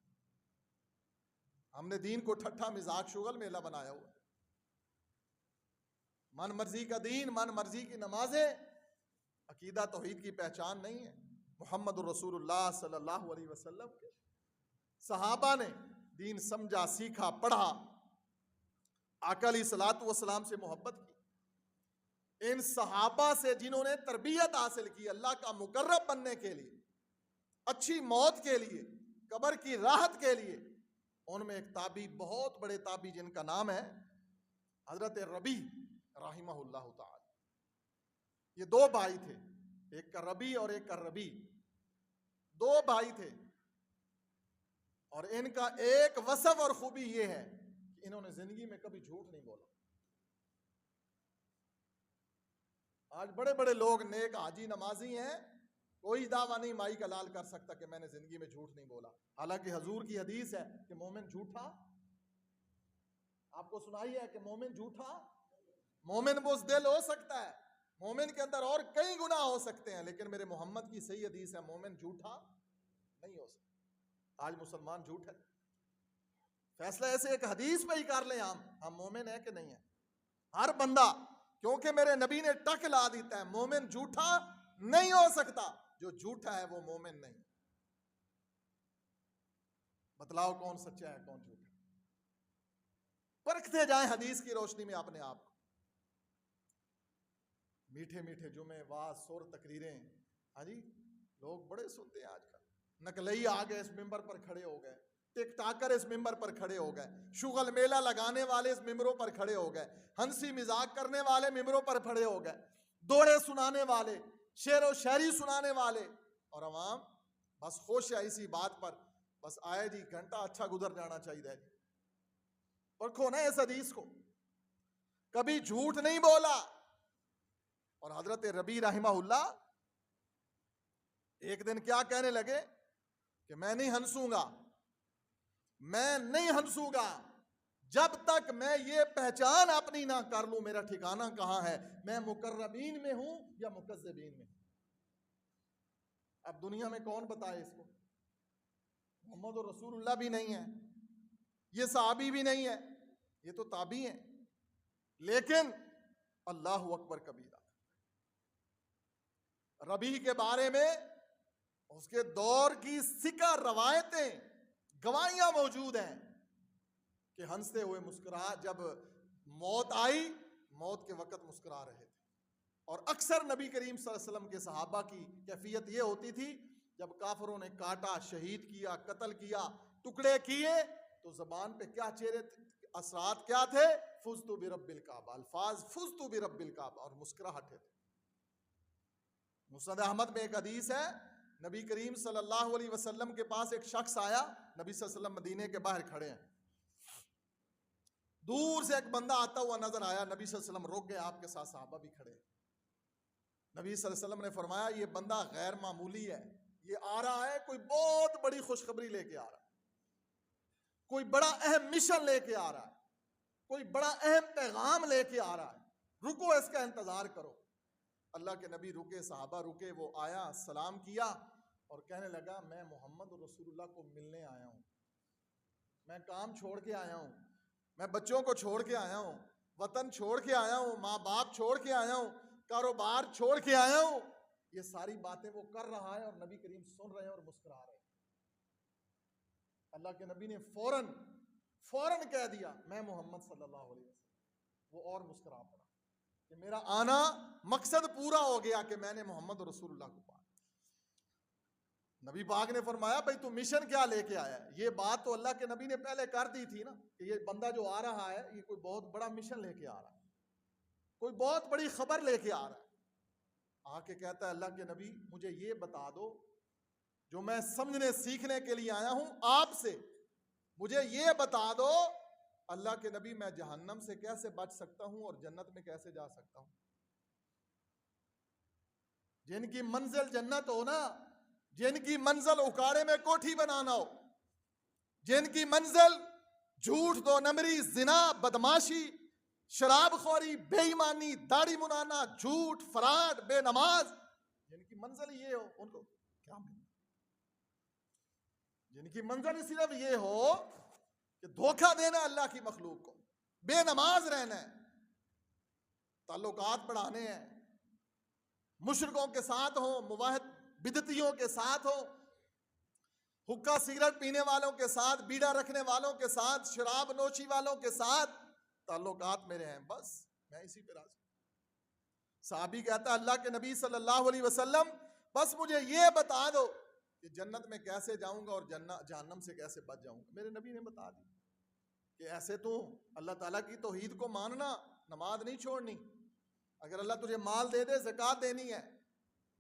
ہم نے دین کو ٹھٹھا مزاق شغل میلہ بنایا ہوا، من مرضی کا دین، من مرضی کی نمازیں، عقیدہ توحید کی پہچان نہیں ہے۔ محمد رسول اللہ صلی اللہ علیہ وسلم کے صحابہ نے دین سمجھا، سیکھا، پڑھا، آقا علیہ الصلوۃ والسلام سے محبت کی۔ ان صحابہ سے جنہوں نے تربیت حاصل کی اللہ کا مقرب بننے کے لیے، اچھی موت کے لیے، قبر کی راحت کے لیے، ان میں ایک تابعی، بہت بڑے تابعی جن کا نام ہے حضرت ربیع رحمہ اللہ تعالی۔ یہ دو بھائی تھے، ایک کا ربیع اور ایک کا ربیع، دو بھائی تھے، اور ان کا ایک وصف اور خوبی یہ ہے کہ انہوں نے زندگی میں کبھی جھوٹ نہیں بولا۔ آج بڑے بڑے لوگ نیک حاجی نمازی ہیں، کوئی دعویٰ نہیں مائی کا لال کر سکتا کہ میں نے زندگی میں جھوٹ نہیں بولا، حالانکہ حضور کی حدیث ہے کہ مومن جھوٹا، آپ کو سنائی ہے کہ مومن جھوٹا، مومن بزدل ہو سکتا ہے، مومن کے اندر اور کئی گناہ ہو سکتے ہیں، لیکن میرے محمد کی صحیح حدیث ہے مومن جھوٹا نہیں ہو سکتا۔ آج مسلمان جھوٹ ہے، فیصلہ ایسے ایک حدیث پہ ہی کر لیں ہم مومن ہیں کہ نہیں ہیں۔ ہر بندہ، کیونکہ میرے نبی نے ٹک لا دیتا ہے، مومن جھوٹا نہیں ہو سکتا، جو جھوٹا ہے وہ مومن نہیں۔ بتلاؤ کون سچا ہے کون جھوٹا؟ پرکھتے جائیں حدیث کی روشنی میں اپنے آپ کو۔ میٹھے میٹھے جمعے، واز، سور، تقریریں، ہاں جی، لوگ بڑے سنتے ہیں آج کل، نقلئی آ گئے اس ممبر پر کھڑے ہو گئے، ٹک ٹاکر اس ممبر پر کھڑے ہو گئے، شغل میلہ لگانے والے اس ممبروں پر کھڑے ہو گئے، ہنسی مذاق کرنے والے ممبروں پر کھڑے ہو گئے، دوڑے سنانے والے، شعر و شاعری سنانے والے، اور عوام بس خوش ہے اسی بات پر، بس آئے جی گھنٹہ اچھا گزر جانا چاہیے جی۔ پرکھو نا اس حدیث کو، کبھی جھوٹ نہیں بولا۔ اور حضرت ربیع رحمہ اللہ ایک دن کیا کہنے لگے کہ میں نہیں ہنسوں گا، میں نہیں ہنسوں گا جب تک میں یہ پہچان اپنی نہ کر لوں میرا ٹھکانہ کہاں ہے، میں مقربین میں ہوں یا مکذبین میں ہوں۔ اب دنیا میں کون بتائے اس کو؟ محمد رسول اللہ بھی نہیں ہے، یہ صحابی بھی نہیں ہے، یہ تو تابعی ہیں، لیکن اللہ اکبر کبیرہ۔ ربیع کے بارے میں اس کے دور کی سکہ روایتیں، گواہیاں موجود ہیں کہ ہنستے ہوئے مسکرا، جب موت آئی موت کے وقت مسکرا رہے تھے۔ اور اکثر نبی کریم صلی اللہ علیہ وسلم کے صحابہ کی کیفیت یہ ہوتی تھی، جب کافروں نے کاٹا، شہید کیا، قتل کیا، ٹکڑے کیے، تو زبان پہ کیا چہرے اثرات کیا تھے؟ فزتو برب الکعبہ، الفاظ فزتو برب الکعبہ، اور مسکراہٹے تھے۔ مسند احمد میں ایک حدیث ہے، نبی کریم صلی اللہ علیہ وسلم کے پاس ایک شخص آیا، نبی صلی اللہ علیہ وسلم مدینے کے باہر کھڑے ہیں، دور سے ایک بندہ آتا ہوا نظر آیا، نبی صلی اللہ علیہ وسلم رک گئے، آپ کے ساتھ صحابہ بھی کھڑے۔ نبی صلی اللہ علیہ وسلم نے فرمایا یہ بندہ غیر معمولی ہے، یہ آ رہا ہے کوئی بہت بڑی خوشخبری لے کے آ رہا ہے, کوئی بڑا اہم مشن لے کے آ رہا ہے, کوئی بڑا اہم پیغام لے کے آ رہا ہے, رکو اس کا انتظار کرو. اللہ کے نبی رکے, صحابہ رکے, وہ آیا, سلام کیا اور کہنے لگا میں محمد رسول اللہ کو ملنے آیا ہوں, میں کام چھوڑ کے آیا ہوں, میں بچوں کو چھوڑ کے آیا ہوں, وطن چھوڑ کے آیا ہوں, ماں باپ چھوڑ کے آیا ہوں, کاروبار چھوڑ کے آیا ہوں. یہ ساری باتیں وہ کر رہا ہے اور نبی کریم سن رہے ہیں اور مسکرا رہے ہیں. اللہ کے نبی نے فوراً کہہ دیا میں محمد صلی اللہ علیہ وسلم. وہ اور مسکرا پڑا کہ میرا آنا مقصد پورا ہو گیا کہ میں نے محمد رسول اللہ کو پایا. نبی پاک نے فرمایا بھائی تو مشن کیا لے کے آیا ہے؟ یہ بات تو اللہ کے نبی نے پہلے کر دی تھی نا کہ یہ بندہ جو آ رہا ہے یہ کوئی بہت بڑا مشن لے کے آ رہا ہے, کوئی بہت بڑی خبر لے کے آ رہا ہے. آ کے کہتا ہے اللہ کے نبی مجھے یہ بتا دو جو میں سمجھنے سیکھنے کے لیے آیا ہوں آپ سے, مجھے یہ بتا دو اللہ کے نبی میں جہنم سے کیسے بچ سکتا ہوں اور جنت میں کیسے جا سکتا ہوں. جن کی منزل جنت ہو نا, جن کی منزل اکاڑے میں کوٹھی بنانا ہو, جن کی منزل جھوٹ دو نمبری, زنا, بدماشی, شراب خوری, بے ایمانی, داڑھی منانا, جھوٹ, فراڈ, بے نماز, جن کی منزل یہ ہو ان کو کیا ملے؟ جن کی منزل صرف یہ ہو کہ دھوکہ دینا اللہ کی مخلوق کو, بے نماز رہنا ہے, تعلقات بڑھانے ہیں, مشرکوں کے ساتھ ہوں, موحد بدعتیوں کے ساتھ ہوں, حقہ سگریٹ پینے والوں کے ساتھ, بیڑا رکھنے والوں کے ساتھ, شراب نوشی والوں کے ساتھ تعلقات میرے ہیں, بس میں اسی پہ راضی. صحابی کہتا ہے اللہ کے نبی صلی اللہ علیہ وسلم بس مجھے یہ بتا دو کہ جنت میں کیسے جاؤں گا اور جہنم سے کیسے بچ جاؤں گا. میرے نبی نے بتا دی کہ ایسے تو اللہ تعالیٰ کی توحید کو ماننا, نماز نہیں چھوڑنی, اگر اللہ تجھے مال دے دے زکوٰۃ دینی ہے,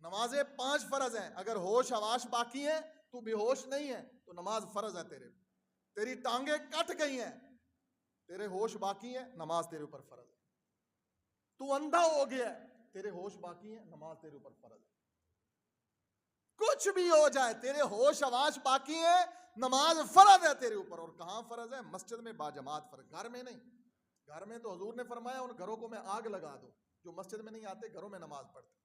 نمازیں 5 فرض ہیں, اگر ہوش حواس باقی ہیں تو بے ہوش نہیں ہے تو نماز فرض ہے تیرے, تیری ٹانگیں کٹ گئی ہیں تیرے ہوش باقی ہیں نماز تیرے اوپر فرض ہے, تو اندھا ہو گیا ہے تیرے ہوش باقی ہیں نماز تیرے اوپر فرض ہے. کچھ بھی ہو جائے تیرے ہوش حواس باقی ہیں نماز فرض ہے تیرے اوپر. اور کہاں فرض ہے؟ مسجد میں باجماعت فرض, گھر میں نہیں. گھر میں تو حضور نے فرمایا ان گھروں کو میں آگ لگا دو جو مسجد میں نہیں آتے, گھروں میں نماز پڑھتے.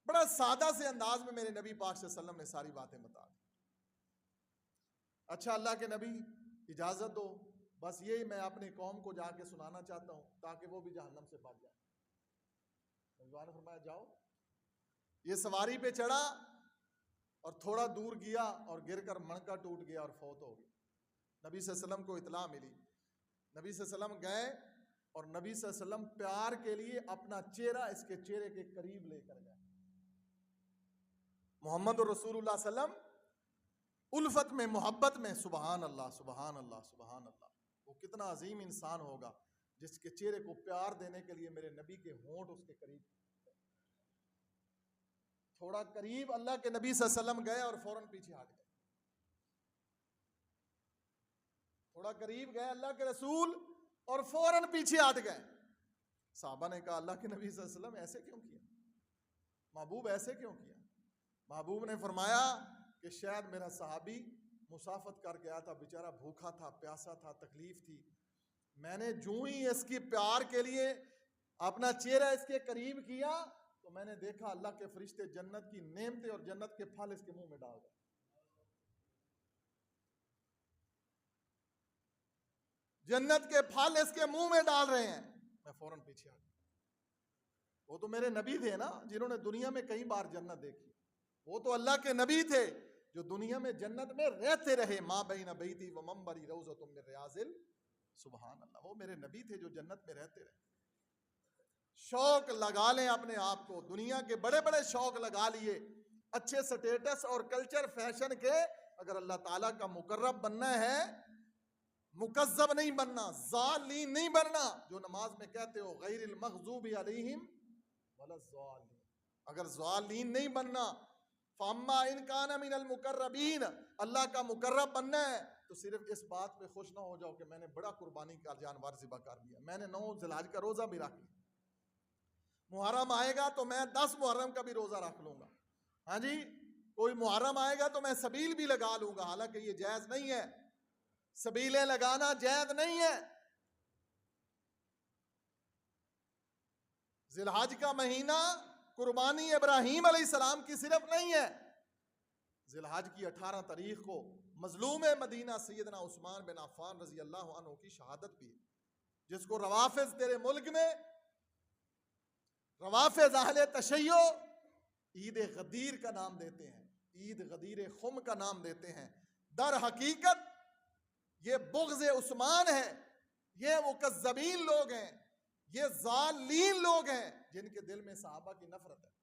بڑا سادہ سے انداز میں میرے نبی پاک صلی اللہ علیہ وسلم نے ساری باتیں بتا دی. اچھا اللہ کے نبی اجازت دو, بس یہی میں اپنی قوم کو جا کے سنانا چاہتا ہوں تاکہ وہ بھی جہنم سے بچ جائے. نبی نے فرمایا جاؤ. یہ سواری پہ چڑھا اور تھوڑا دور گیا اور گر کر منکا ٹوٹ گیا اور فوت ہو گیا. نبی صلی اللہ علیہ وسلم کو اطلاع ملی, نبی صلی اللہ علیہ وسلم گئے اور نبی صلی اللہ علیہ وسلم پیار کے لیے اپنا چہرہ اس کے چہرے کے قریب لے کر گئے. محمد رسول اللہ صلی اللہ علیہ وسلم الفت میں, محبت میں, سبحان اللہ سبحان اللہ سبحان اللہ. وہ کتنا عظیم انسان ہوگا جس کے چہرے کو پیار دینے کے لیے میرے نبی کے ہونٹ اس کے قریب. تھوڑا قریب اللہ کے نبی صلی اللہ علیہ وسلم گئے اور فوراً پیچھے ہٹ گئے. تھوڑا قریب گئے اللہ کے رسول اور فوراً پیچھے ہٹ گئے. صحابہ نے کہا اللہ کے نبی صلی اللہ علیہ وسلم ایسے کیوں کیا؟ محبوب ایسے کیوں کیا؟ محبوب نے فرمایا کہ شاید میرا صحابی مسافت کر کے آیا تھا, بیچارہ بھوکا تھا, پیاسا تھا, تکلیف تھی. میں نے جو ہی اس کی پیار کے لیے اپنا چہرہ اس کے قریب کیا تو میں نے دیکھا اللہ کے فرشتے جنت کی نعمتیں اور جنت کے پھل اس کے منہ میں ڈال دے. جنت کے پھل اس کے منہ میں ڈال رہے ہیں. میں فوراً پیچھے آ گیا. وہ تو میرے نبی تھے نا جنہوں نے دنیا میں کئی بار جنت دیکھی. وہ تو اللہ کے نبی تھے جو دنیا میں جنت میں رہتے رہے. ماں بین بیتی و منبری روضۃ من ریاض ال, سبحان اللہ. وہ میرے نبی تھے جو جنت میں رہتے رہے. شوق لگا لیں اپنے آپ کو, دنیا کے بڑے بڑے شوق لگا لیے, اچھے سٹیٹس اور کلچر فیشن کے. اگر اللہ تعالیٰ کا مقرب بننا ہے, مکذب نہیں بننا, ضالین نہیں بننا, جو نماز میں کہتے ہو غیر المغضوب علیہم ولا الضالین, اگر ضالین نہیں بننا, فاما ان کان من المقربین, اللہ کا مقرب بننا ہے تو صرف اس بات پہ خوش نہ ہو جاؤ کہ میں نے بڑا قربانی کا جانور ذبح کر دیا, میں نے 9 ذی الحج کا روزہ بھی رکھ لیا. محرم آئے گا تو میں 10 محرم کا بھی روزہ رکھ لوں گا. ہاں جی, کوئی محرم آئے گا تو میں سبیل بھی لگا لوں گا, حالانکہ یہ جائز نہیں ہے. سبیلیں لگانا جائز نہیں ہے. ذی الحج کا مہینہ قربانی ابراہیم علیہ السلام کی صرف نہیں ہے. ذی الحج کی 18 تاریخ کو مظلوم مدینہ سیدنا عثمان بن عفان رضی اللہ عنہ کی شہادت بھی ہے, جس کو روافض تیرے ملک میں, روافض اہل تشیع عید غدیر کا نام دیتے ہیں, عید غدیر خم کا نام دیتے ہیں. در حقیقت یہ بغض عثمان ہے, یہ مکذبین لوگ ہیں, یہ ضالین لوگ ہیں جن کے دل میں صحابہ کی نفرت ہے.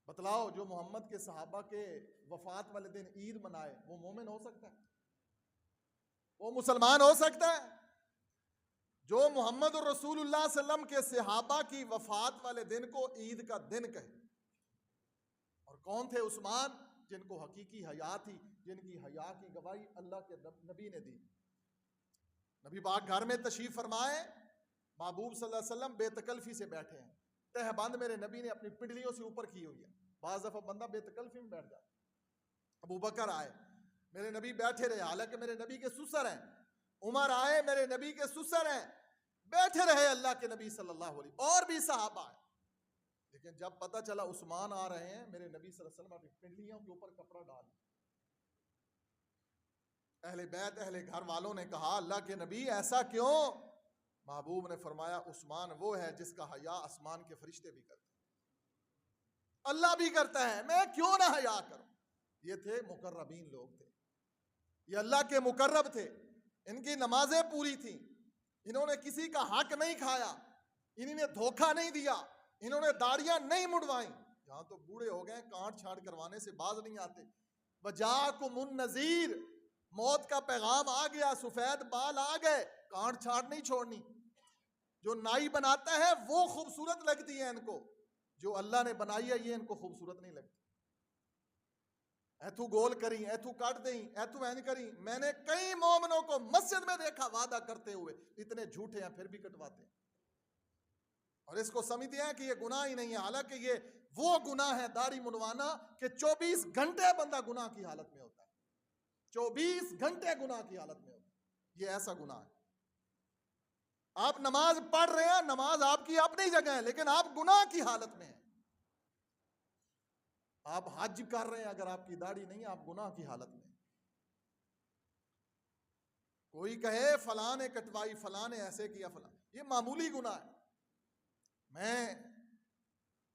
بتلاؤ, جو محمد کے صحابہ کے وفات والے دن عید منائے وہ مومن ہو سکتا ہے؟ وہ مسلمان ہو سکتا ہے؟ جو محمد الرسول اللہ صلی اللہ علیہ وسلم کے صحابہ کی وفات والے دن کو عید کا دن کہے. اور کون تھے عثمان؟ جن کو حقیقی حیا تھی, جن کی حیا کی گواہی اللہ کے نبی نے دی. نبی پاک گھر میں تشریف فرمائے, محبوب صلی اللہ علیہ وسلم بے تکلفی سے بیٹھے ہیں, تہ بند میرے نبی نے اپنی پنڈلیوں سے اوپر کی ہوئی ہے. بعض دفعہ بندہ بے تکلفی میں بیٹھ جاتا. ابو بکر آئے, میرے نبی بیٹھے رہے, حالانکہ میرے نبی کے سسر ہیں. عمر آئے, میرے نبی کے سسر ہیں, بیٹھے رہے اللہ کے نبی صلی اللہ علیہ وسلم. اور بھی صحابہ ہیں. لیکن جب پتہ چلا عثمان آ رہے ہیں, میرے نبی صلی اللہ علیہ وسلم اپنی پنڈلیوں کے اوپر کپڑا ڈال. اہل بیت, اہل گھر والوں نے کہا اللہ کے نبی ایسا کیوں؟ محبوب نے فرمایا عثمان وہ ہے جس کا حیا آسمان کے فرشتے بھی کرتے ہیں, اللہ بھی کرتا ہے, میں کیوں نہ حیا کروں. یہ تھے مقربین لوگ تھے, یہ اللہ کے مقرب تھے. ان کی نمازیں پوری تھیں, انہوں نے کسی کا حق نہیں کھایا, انہوں نے دھوکہ نہیں دیا, انہوں نے داڑیاں نہیں مڑوائیں. یہاں تو بوڑھے ہو گئے, کانٹ چھانٹ کروانے سے باز نہیں آتے. وجاکم النذیر, موت کا پیغام آ گیا, سفید بال آ گئے, کانٹ چھانٹ نہیں چھوڑنی. جو نائی بناتا ہے وہ خوبصورت لگتی ہے ان کو, جو اللہ نے بنائی ہے یہ ان کو خوبصورت نہیں لگتی. ایتھو گول کریں, ایتھو کاٹ دیں, ایتھو این کریں. میں نے کئی مومنوں کو مسجد میں دیکھا وعدہ کرتے ہوئے, اتنے جھوٹے ہیں پھر بھی کٹواتے ہیں, اور اس کو سمجھتے ہیں کہ یہ گناہ ہی نہیں ہے. حالانکہ یہ وہ گناہ ہے داڑھی منڈوانا کہ 24 گھنٹے بندہ گناہ کی حالت میں ہوتا ہے, 24 گھنٹے گناہ کی حالت میں ہوتا ہے. یہ ایسا گناہ ہے. آپ نماز پڑھ رہے ہیں, نماز آپ کی اپنی جگہ ہے, لیکن آپ گناہ کی حالت میں ہیں. آپ حج کر رہے ہیں, اگر آپ کی داڑھی نہیں, آپ گناہ کی حالت میں ہیں. کوئی کہے فلاں نے کٹوائی, فلاں نے ایسے کیا, فلاں, یہ معمولی گناہ ہے. میں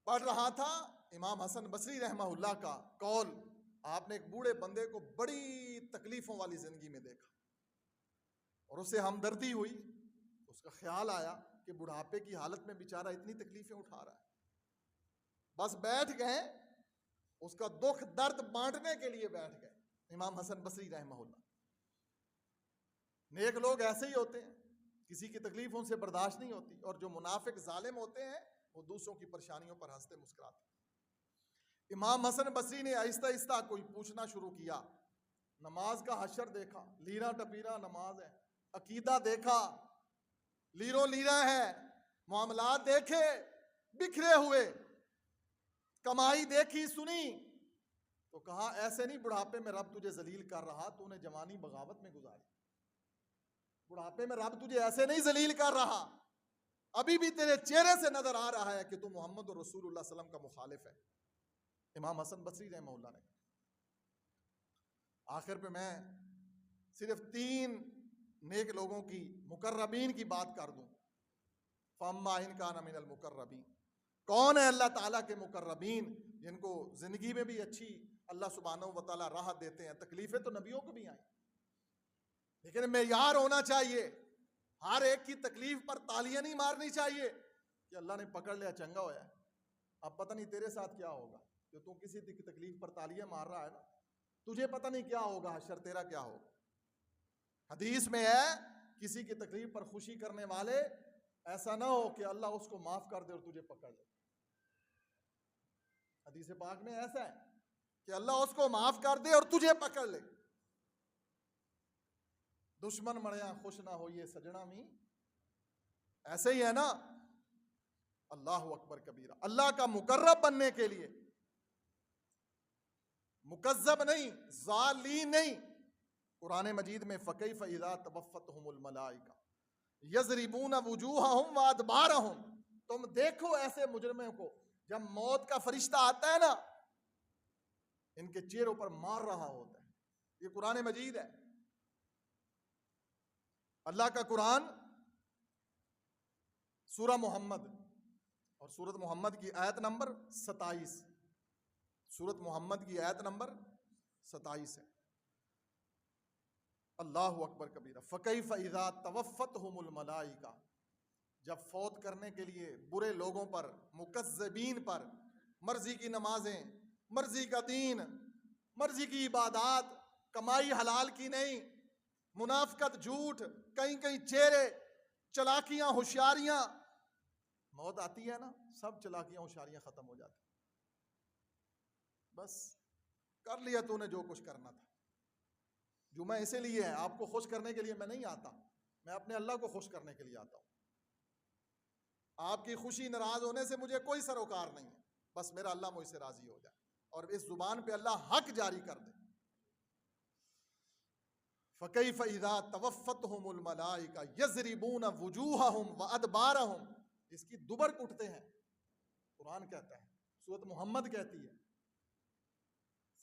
پڑھ رہا تھا امام حسن بصری رحمہ اللہ کا قول. آپ نے ایک بوڑھے بندے کو بڑی تکلیفوں والی زندگی میں دیکھا اور اسے ہمدردی ہوئی. اس کا خیال آیا کہ بڑھاپے کی حالت میں بیچارہ اتنی تکلیفیں اٹھا رہا ہے. بس بیٹھ گئے, اس کا دکھ درد بانٹنے کے لیے بیٹھ گئے امام حسن بصری رحمہ اللہ. نیک لوگ ایسے ہی ہوتے ہیں, کسی کی تکلیف ان سے برداشت نہیں ہوتی, اور جو منافق ظالم ہوتے ہیں وہ دوسروں کی پریشانیوں پر ہنستے مسکراتے. امام حسن بصری نے آہستہ آہستہ کوئی پوچھنا شروع کیا. نماز کا حشر دیکھا, لیرا ٹپیرا نماز ہے. عقیدہ دیکھا, لیرو لیرا ہے. معاملات دیکھے بکھرے ہوئے. کمائی دیکھی سنی, تو کہا ایسے نہیں بڑھاپے میں رب تجھے ذلیل کر رہا, تو نے جوانی بغاوت میں گزاری. بڑھاپے میں رب تجھے ایسے نہیں ذلیل کر رہا, ابھی بھی تیرے چہرے سے نظر آ رہا ہے کہ تو محمد رسول اللہ صلی اللہ علیہ وسلم کا مخالف ہے. امام حسن بصری رحمہ اللہ نے. آخر پہ میں صرف 3 نیک لوگوں کی مقربین کی بات کر دوں. فَأَمَّا إِنْ كَانَ مِنَ الْمُقَرَّبِينَ, کون ہے اللہ تعالیٰ کے مقربین جن کو زندگی میں بھی اچھی اللہ سبحانہ و تعالیٰ راحت دیتے ہیں. تکلیفیں تو نبیوں کو بھی آئیں, لیکن معیار ہونا چاہیے. ہر ایک کی تکلیف پر تالیاں نہیں مارنی چاہیے کہ اللہ نے پکڑ لیا چنگا ہوا ہے. اب پتہ نہیں تیرے ساتھ کیا ہوگا, کہ تو کسی کی تکلیف پر تالیاں مار رہا ہے نا, تجھے پتہ نہیں کیا ہوگا حشر تیرا کیا ہوگا. حدیث میں ہے کسی کی تکلیف پر خوشی کرنے والے ایسا نہ ہو کہ اللہ اس کو معاف کر دے اور تجھے پکڑ لے. حدیث پاک میں ایسا ہے کہ اللہ اس کو معاف کر دے اور تجھے پکڑ لے. دشمن مریا خوش نہ ہو یہ سجنا می, ایسے ہی ہے نا. اللہ اکبر کبیرہ. اللہ کا مقرب بننے کے لیے مکذب نہیں، ضالین نہیں. قرآن مجید میں فکیف اذا توفتہم الملائکہ یضربون وجوہہم وادبارہم، تم دیکھو ایسے مجرموں کو جب موت کا فرشتہ آتا ہے نا، ان کے چہروں پر مار رہا ہوتا ہے. یہ قرآن مجید ہے. اللہ کا قرآن سورہ محمد اور سورت محمد کی آیت نمبر 27، سورت محمد کی آیت نمبر 27 ہے. اللہ اکبر کبیرہ. فکیف اذا توفتہم الملائکہ، جب فوت کرنے کے لیے برے لوگوں پر، مکذبین پر، مرضی کی نمازیں، مرضی کا دین، مرضی کی عبادات، کمائی حلال کی نہیں، منافقت، جھوٹ، کہیں کہیں چہرے، چلاکیاں، ہوشیاریاں. موت آتی ہے نا، سب چلاکیاں ہوشیاریاں ختم ہو جاتی. بس کر لیا تو نے جو کچھ کرنا تھا. جو میں اسی لیے ہے، آپ کو خوش کرنے کے لیے میں نہیں آتا، میں اپنے اللہ کو خوش کرنے کے لیے آتا ہوں. آپ کی خوشی ناراض ہونے سے مجھے کوئی سروکار نہیں ہے، بس میرا اللہ مجھ سے راضی ہو جائے اور اس زبان پہ اللہ حق جاری کر دے. فَكَيْفَ إِذَا تَوَفَّتْهُمُ الْمَلَائِكَةُ يَضْرِبُونَ وُجُوهَهُمْ وَأَدْبَارَهُمْ. اس کی دبر کٹتے ہیں، قرآن کہتا ہے، سورت محمد کہتی ہے.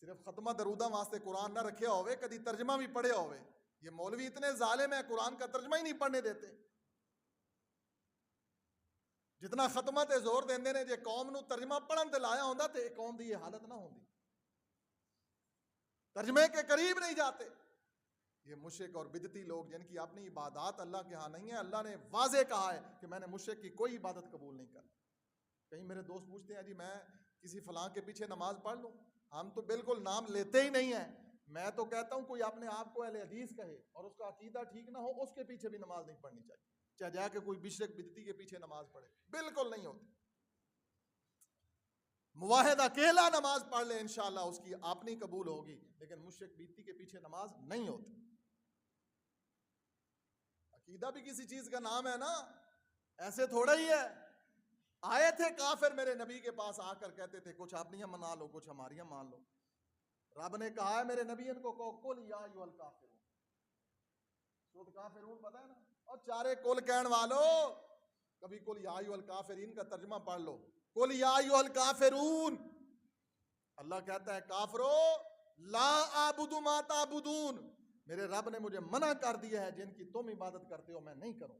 صرف ختمہ درودہ واسطے قرآن نہ رکھے ہوئے، کدی ترجمہ بھی پڑھے ہوئے. یہ مولوی اتنے ظالم ہیں، قرآن کا ترجمہ ہی نہیں پڑھنے دیتے. جتنا ختمہ تے زور دیندے نے، جے قوم نو ترجمہ پڑھن تے لایا ہوندا تے قوم دی یہ حالت نہ ہوندی. ترجمے کے قریب نہیں جاتے. یہ مشرک اور بدعتی لوگ جن کی اپنی عبادات اللہ کے ہاں نہیں ہے، اللہ نے واضح کہا ہے کہ میں نے مشرک کی کوئی عبادت قبول نہیں کرنی. کہیں میرے دوست پوچھتے ہیں جی میں کسی فلاں کے پیچھے نماز پڑھ لوں؟ ہم تو بالکل نام لیتے ہی نہیں ہیں. میں تو کہتا ہوں کوئی اپنے آپ کو اہل حدیث کہے اور اس کا عقیدہ ٹھیک نہ ہو، اس کے پیچھے بھی نماز نہیں پڑھنی چاہیے، چاہے جا کے کوئی مشرک بدعتی کے پیچھے نماز پڑھے. بالکل نہیں ہوتی. موحد اکیلا نماز پڑھ لے انشاءاللہ اس کی اپنی قبول ہوگی، لیکن مشرک بدعتی کے پیچھے نماز نہیں ہوتی. عقیدہ بھی کسی چیز کا نام ہے نا، ایسے تھوڑا ہی ہے. آئے تھے کافر میرے نبی کے پاس آ کر کہتے تھے کچھ اپنیاں منا لو، کچھ ہماریاں مان لو. رب نے کہا ہے میرے نبی ان کو کہو قل یا ایھا الکافرون. سورۃ کافرون پتہ ہے نا؟ اور چارے کل کہن والو، کبھی قل یا ایھا الکافرین کا ترجمہ پڑھ لو. قل یا ایھا الکافرون. اللہ کہتا ہے کافرو لا اعبد ما تعبدون، میرے رب نے مجھے منع کر دیا ہے جن کی تم عبادت کرتے ہو میں نہیں کروں.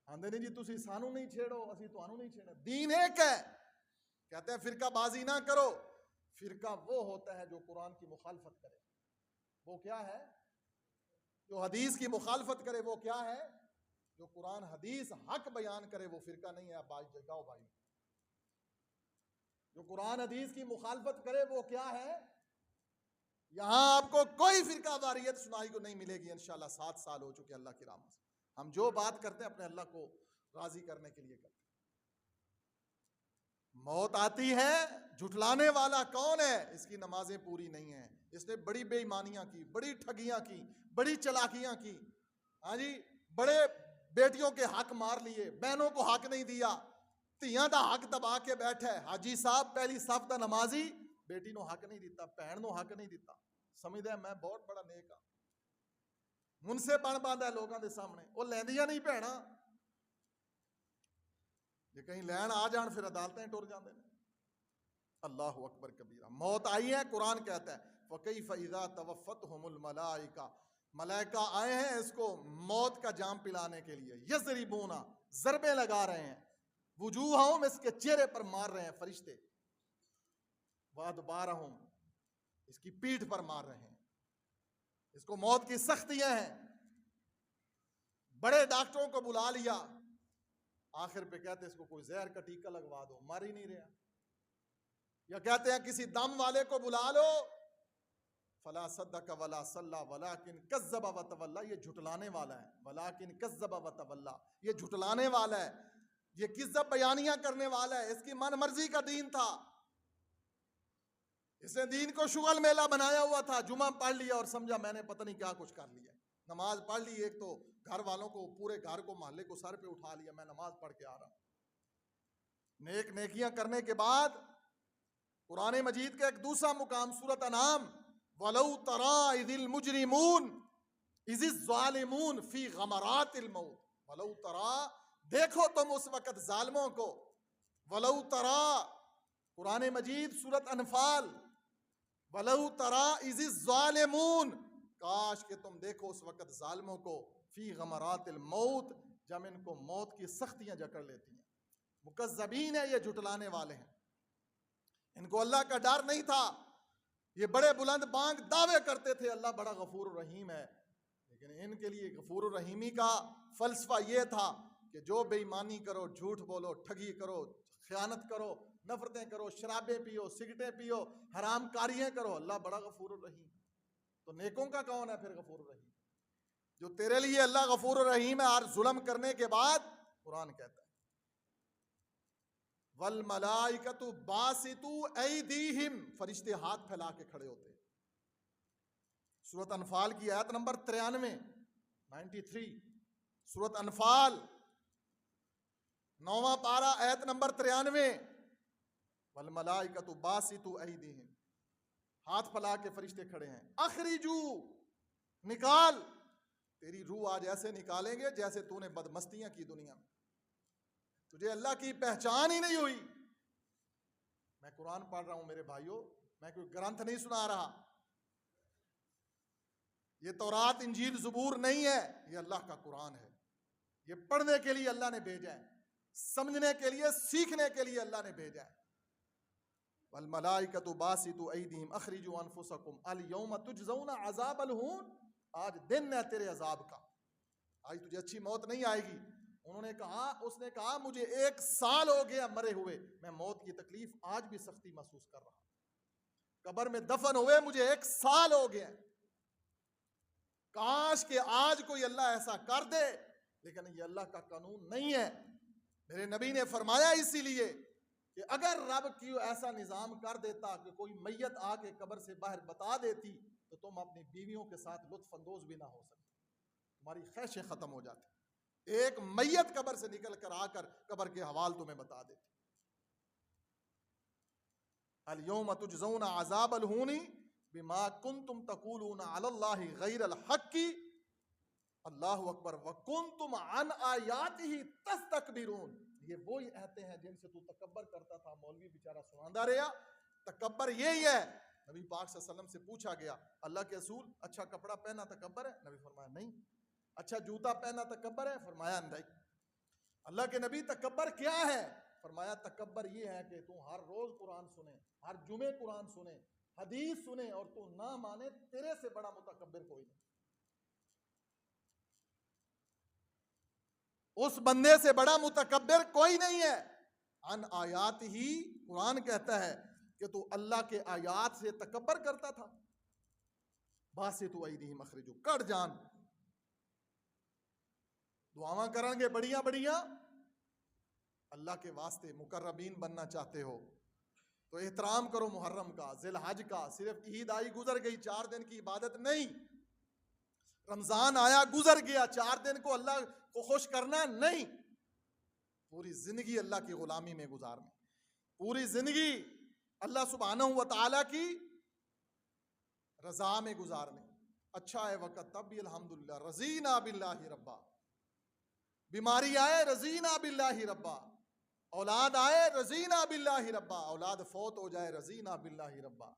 آندے نہیں جی تسی سانو نہیں چھیڑو، اسی تانوں نہیں چھیڑا. دین ایک ہے. کہتے ہیں فرقہ بازی نہ کرو. فرقہ وہ ہوتا ہے جو قرآن کی مخالفت کرے. وہ کیا ہے؟ جو حدیث کی مخالفت کرے. وہ کیا ہے؟ جو قرآن حدیث حق بیان کرے. وہ فرقہ نہیں ہے. بائی جگاؤ بھائی. جو قرآن حدیث کی مخالفت کرے وہ کیا ہے؟ یہاں آپ کو کوئی فرقہ واریت سنائی کو نہیں ملے گی انشاءاللہ. 7 سال ہو چکے اللہ کی رحمت سے. ہم جو بات کرتے ہیں اپنے اللہ کو راضی کرنے کے لیے کرتے ہیں. موت آتی ہے، جھٹلانے والا کون ہے؟ اس کی نمازیں پوری نہیں ہیں، اس نے بڑی بے ایمانیاں کی، بڑی ٹھگیاں کی، بڑی چلاکیاں کی. ہاں جی، بڑے بیٹیوں کے حق مار لیے، بہنوں کو حق نہیں دیا، تیاں دا حق دبا کے بیٹھا ہے. حاجی صاحب پہلی صف دا نمازی بیٹی نو حق نہیں دیتا، بہن نو حق نہیں دیتا. سمجھدا ہے میں بہت بڑا نیک ہاں، من سے بن باندا ہے لوگوں دے سامنے. وہ لیندیاں نہیں بہنا، یہ کہیں لین آ جان پھر عدالتیں ٹر جاندے ہیں. اللہ اکبر کبیرہ. موت آئی ہے، قرآن کہتا ہے فَكَيْفَ إِذَا تَوَفَّتْهُمُ الْمَلَائِكَةُ، ملائکہ آئے ہیں اس کو موت کا جام پلانے کے لیے. یضربون، ضربیں لگا رہے ہیں، وجوہہم، اس کے چہرے پر مار رہے ہیں فرشتے، وادبارہم، اس کی پیٹھ پر مار رہے ہیں. اس کو موت کی سختیاں ہیں. بڑے ڈاکٹروں کو بلا لیا، آخر پہ کہتے اس کو کوئی زہر کا ٹیکہ لگوا دو، مر ہی نہیں رہا. یا کہتے ہیں کسی دم والے کو بلا لو، فلا صدق ولا صلی ولکن کذب وتولی. یہ جھٹلانے والا ہے. ولکن کذب وتولی، یہ جھٹلانے والا ہے، یہ کذب بیانیاں کرنے والا ہے. اس کی من مرضی کا دین تھا، اس نے دین کو شغل میلہ بنایا ہوا تھا. جمعہ پڑھ لیا اور سمجھا میں نے پتہ نہیں کیا کچھ کر لیا. نماز پڑھ لی، ایک تو گھر والوں کو، پورے گھر کو، محلے کو سر پہ اٹھا لیا، میں نماز پڑھ کے آ رہا ہوں۔ نیکیاں کرنے کے بعد قرآن مجید کا ایک دوسرا مقام سورۃ انعام، وَلَوْ تَرَىٰ إِذِ الْمُجْرِمُونَ إِذِ الظَّالِمُونَ فِي غَمَرَاتِ الْمَوْتِ، وَلَوْ تَرَىٰ، دیکھو تم اس وقت ظالموں کو، وَلَوْ تَرَىٰ، قرآن مجید سورۃ انفال، وَلَوْ تَرَىٰ إِذِ الظَّالِمُونَ، کاش کہ تم دیکھو اس وقت ظالموں کو، فی غمرات الموت، جب ان کو موت کی سختیاں جکڑ لیتی ہیں۔ مکذبین ہے، یہ جھٹلانے والے ہیں، ان کو اللہ کا ڈر نہیں تھا، یہ بڑے بلند بانگ دعوے کرتے تھے اللہ بڑا غفور الرحیم ہے، لیکن ان کے لیے غفور الرحیمی کا فلسفہ یہ تھا کہ جو بے ایمانی کرو، جھوٹ بولو، ٹھگی کرو، خیانت کرو، نفرتیں کرو، شرابیں پیو، سگریٹیں پیو، حرام کاریاں کرو، اللہ بڑا غفور الرحیم۔ تو نیکوں کا کون ہے پھر غفور الرحیم؟ جو تیرے لیے اللہ غفور الرحیم ہے، اور ظلم کرنے کے بعد قرآن کہتا ہے والملائکۃ باسطوا ایدیہم، فرشتے ہاتھ پھیلا کے کھڑے ہوتے ہیں۔ سورۃ انفال کی آیت نمبر 93 سورۃ انفال 9واں پارہ آیت نمبر 93، والملائکۃ باسطوا ایدیہم، ہاتھ پھیلا کے فرشتے کھڑے ہیں۔ اخرجو، نکال، تیری روح آج ایسے نکالیں گے جیسے تو نے بدمستیاں کی دنیا میں، تجھے اللہ کی پہچان ہی نہیں ہوئی۔ میں قرآن پڑھ رہا ہوں میرے بھائیوں، میں کوئی گرنتھ نہیں سنا رہا، یہ تورات انجیل زبور نہیں ہے، یہ اللہ کا قرآن ہے، یہ پڑھنے کے لیے اللہ نے بھیجا ہے، سمجھنے کے لیے، سیکھنے کے لیے اللہ نے بھیجا ہے۔ والملائکۃ باسطوا ایدیہم اخرجوا انفسکم الیوم تجزون عذاب الہون، آج دن ہے تیرے عذاب کا، آج تجھے اچھی موت نہیں آئے گی۔ انہوں نے کہا، اس نے کہا مجھے 1 سال ہو گیا مرے ہوئے، میں موت کی تکلیف آج بھی سختی محسوس کر رہا ہوں، قبر میں دفن ہوئے مجھے 1 سال ہو گیا، کاش کہ آج کوئی اللہ ایسا کر دے، لیکن یہ اللہ کا قانون نہیں ہے۔ میرے نبی نے فرمایا اسی لیے کہ اگر رب کی ایسا نظام کر دیتا کہ کوئی میت آ کے قبر سے باہر بتا دیتی تو تم اپنی بیویوں کے ساتھ لطف اندوز بھی نہ ہو سکتے، تمہاری خواہشیں ختم ہو جاتی۔ ایک میت قبر سے نکل کر آ کر قبر کے حوال تمہیں بتا دیتی۔ الیوم تجزون عذاب الہون بما کنتم تقولون علی اللہ غیر الحق، اللہ اکبر، وکنتم عن آیاتہ تستکبرون، یہ وہی آیتیں ہیں جن سے تو تکبر کرتا تھا، مولوی بیچارہ سناندہ رہا۔ تکبر یہی ہے۔ نبی پاک صلی اللہ علیہ وسلم سے پوچھا گیا، اللہ کے رسول اچھا کپڑا پہنا تکبر ہے؟ نبی فرمایا نہیں۔ اچھا جوتا پہنا تکبر ہے؟ فرمایا نہیں۔ اللہ کے نبی تکبر کیا ہے؟ فرمایا تکبر یہ ہے کہ تو ہر روز قرآن سنے، ہر جمعے قرآن سنے، حدیث سنے اور تو نہ مانے، تیرے سے بڑا متکبر کوئی نہیں، اس بندے سے بڑا متکبر کوئی نہیں ہے۔ ان آیات ہی، قرآن کہتا ہے کہ تو اللہ کے آیات سے تکبر کرتا تھا۔ باسطوا ایدیہم اخرجوا، کٹ جان، دعاواں کریں گے بڑیاں بڑیاں، اللہ کے واسطے مقربین بننا چاہتے ہو تو احترام کرو محرم کا، ذی الحج کا۔ صرف عید آئی گزر گئی، 4 دن کی عبادت نہیں، رمضان آیا گزر گیا، 4 دن کو اللہ کو خوش کرنا نہیں، پوری زندگی اللہ کی غلامی میں گزارنی، پوری زندگی اللہ سبحانہ و تعالیٰ کی رضا میں گزارنی۔ اچھا ہے وقت تب بھی الحمدللہ، رضینا باللہ ربا، بیماری آئے رضینا باللہ ربا، اولاد آئے رضینا باللہ ربا، اولاد فوت ہو جائے رضینا باللہ ربا،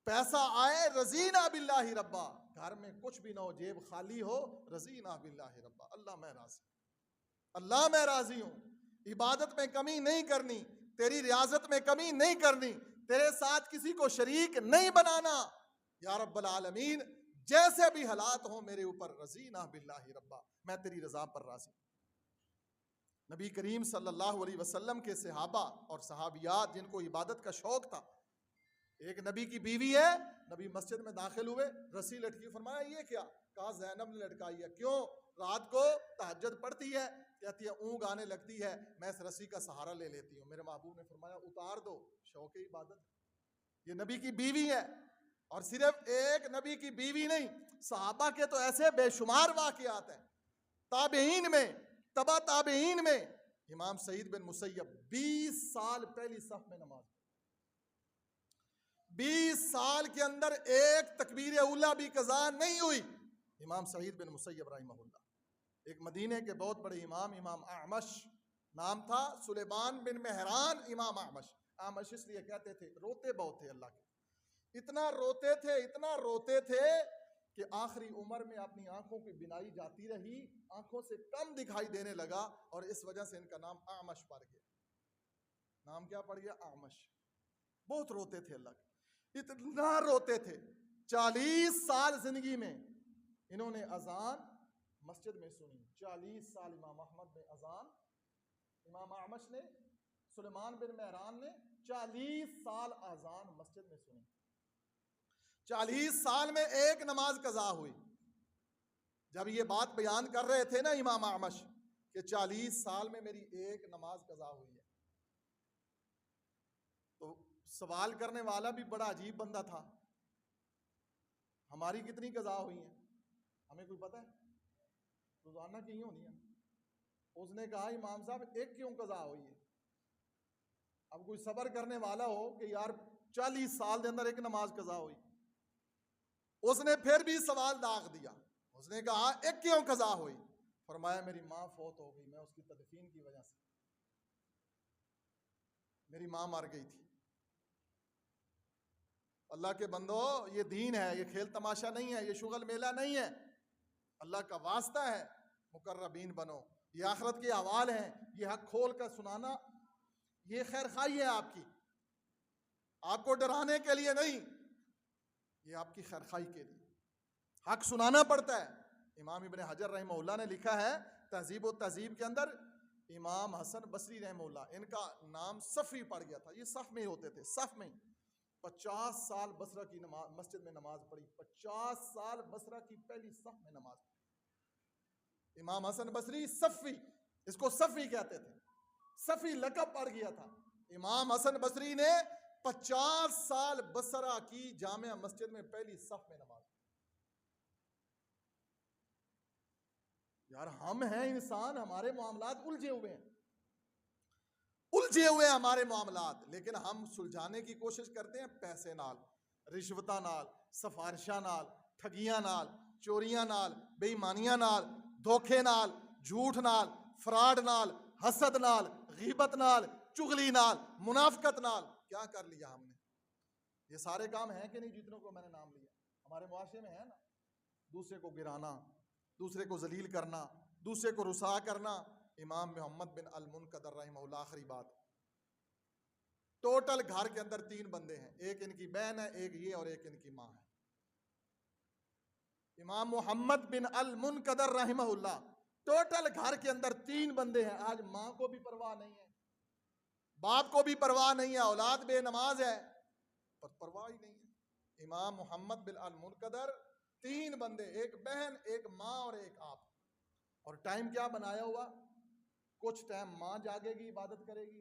پیسہ آئے رضینا باللہ ربا، گھر میں کچھ بھی نہ ہو، جیب خالی ہو، رضینا باللہ ربا، اللہ میں راضی، اللہ میں راضی ہوں، عبادت میں کمی نہیں کرنی، تیری ریاضت میں کمی نہیں کرنی، تیرے ساتھ کسی کو شریک نہیں بنانا، یا رب العالمین جیسے بھی حالات ہوں میرے اوپر، رضینا باللہ ربا، میں تیری رضا پر راضی ہوں۔ نبی کریم صلی اللہ علیہ وسلم کے صحابہ اور صحابیات جن کو عبادت کا شوق تھا، ایک نبی کی بیوی ہے، نبی مسجد میں داخل ہوئے، رسی لٹکی، فرمایا یہ کیا؟ کہا زینب نے لٹکائی ہے۔ کیوں؟ رات کو تہجد پڑھتی ہے، کہتی ہے اونگ آنے لگتی ہے، میں اس رسی کا سہارا لے لیتی ہوں۔ میرے محبوب نے فرمایا اتار دو، شوق عبادت، یہ نبی کی بیوی ہے اور صرف ایک نبی کی بیوی نہیں، صحابہ کے تو ایسے بے شمار واقعات ہیں. تابعین میں، تبا تابعین میں امام سعید بن مسیب 20 سال پہلی صف میں نماز، 20 سال کے اندر ایک تکبیر اولیٰ بھی قضا نہیں ہوئی. امام سعید بن مسیب رحمہ اللہ. ایک مدینے کے بہت بڑے امام، امام اعمش نام تھا، سلیمان بن مہران امام اعمش. اعمش اس لیے کہتے تھے، روتے بہت تھے اللہ کے، اتنا روتے تھے کہ آخری عمر میں اپنی آنکھوں کی بینائی جاتی رہی، آنکھوں سے کم دکھائی دینے لگا، اور اس وجہ سے ان کا نام اعمش پڑ گیا. نام کیا پڑ گیا؟ اعمش. بہت روتے تھے اللہ کے، اتنا روتے تھے. 40 سال زندگی میں انہوں نے اذان مسجد میں سنی. 40 سال امام احمد نے اذان، امام اعمش نے، سلیمان بن مہران نے 40 سال اذان مسجد میں سنی. 40 سال میں ایک نماز قضا ہوئی. جب یہ بات بیان کر رہے تھے نا امام اعمش کہ 40 سال میں میری ایک نماز قضا ہوئی ہے، تو سوال کرنے والا بھی بڑا عجیب بندہ تھا. ہماری کتنی قضا ہوئی ہیں ہمیں کوئی پتہ ہے؟ روزانہ کی ہونی ہے. اس نے کہا امام صاحب ایک کیوں قضا ہوئی ہے؟ اب کوئی صبر کرنے والا ہو کہ یار 40 سال دے اندر ایک نماز قضا ہوئی. اس نے پھر بھی سوال داغ دیا. اس نے کہا ایک کیوں قضا ہوئی؟ فرمایا میری ماں فوت ہو گئی، میں اس کی تدفین کی وجہ سے، میری ماں مر گئی تھی. اللہ کے بندو، یہ دین ہے، یہ کھیل تماشا نہیں ہے، یہ شغل میلہ نہیں ہے. اللہ کا واسطہ ہے، مقربین بنو. یہ آخرت کے احوال ہیں، یہ حق کھول کر سنانا یہ خیر خواہی ہے آپ کی، آپ کو ڈرانے کے لیے نہیں، یہ آپ کی خیر خواہی کے لیے. حق سنانا پڑتا ہے. امام ابن حجر رحمہ اللہ نے لکھا ہے تہذیب و تہذیب کے اندر، امام حسن بصری رحمہ اللہ، ان کا نام صفی پڑ گیا تھا. یہ صف میں ہی ہوتے تھے، صف میں. 50 سال بصرہ کی نماز مسجد میں نماز پڑھی، 50 سال بصرہ کی پہلی صف میں نماز پڑھی. امام حسن بصری صفی، اس کو صفی کہتے تھے، صفی لقب پڑ گیا تھا. امام حسن بصری نے 50 سال بصرہ کی جامع مسجد میں پہلی صف میں نماز. یار ہم ہیں انسان، ہمارے معاملات الجھے ہوئے ہیں ہمارے معاملات، لیکن ہم سلجھانے کی کوشش کرتے ہیں پیسے نال، رشوتاں نال، سفارشاں نال، ٹھگیاں نال، چوریاں نال، بے ایمانیاں نال، دھوکے نال، جھوٹ نال، فراڈ نال، حسد نال، غیبت نال، چغلی نال، منافقت نال. کیا کر لیا ہم نے؟ یہ سارے کام ہیں کہ نہیں جتنوں کو میں نے نام لیا ہمارے معاشرے میں ہے نا. دوسرے کو گرانا، دوسرے کو ذلیل کرنا، دوسرے کو رسوا کرنا. امام محمد بن المنقدر رحمہ اللہ، آخری بات، ٹوٹل گھر کے اندر 3 بندے ہیں، ایک ان کی بہن ہے، ایک یہ، اور ایک ان کی ماں ہے. امام محمد بن المنقدر رحمہ اللہ، ٹوٹل گھر کے اندر 3 بندے ہیں. آج ماں کو بھی پرواہ نہیں ہے، باپ کو بھی پرواہ نہیں ہے، اولاد بے نماز ہے، پر پرواہ ہی نہیں ہے. امام محمد بن المنقدر 3 بندے، ایک بہن، ایک ماں اور ایک آپ. اور ٹائم کیا بنایا ہوا؟ کچھ ٹائم ماں جاگے گی عبادت کرے گی،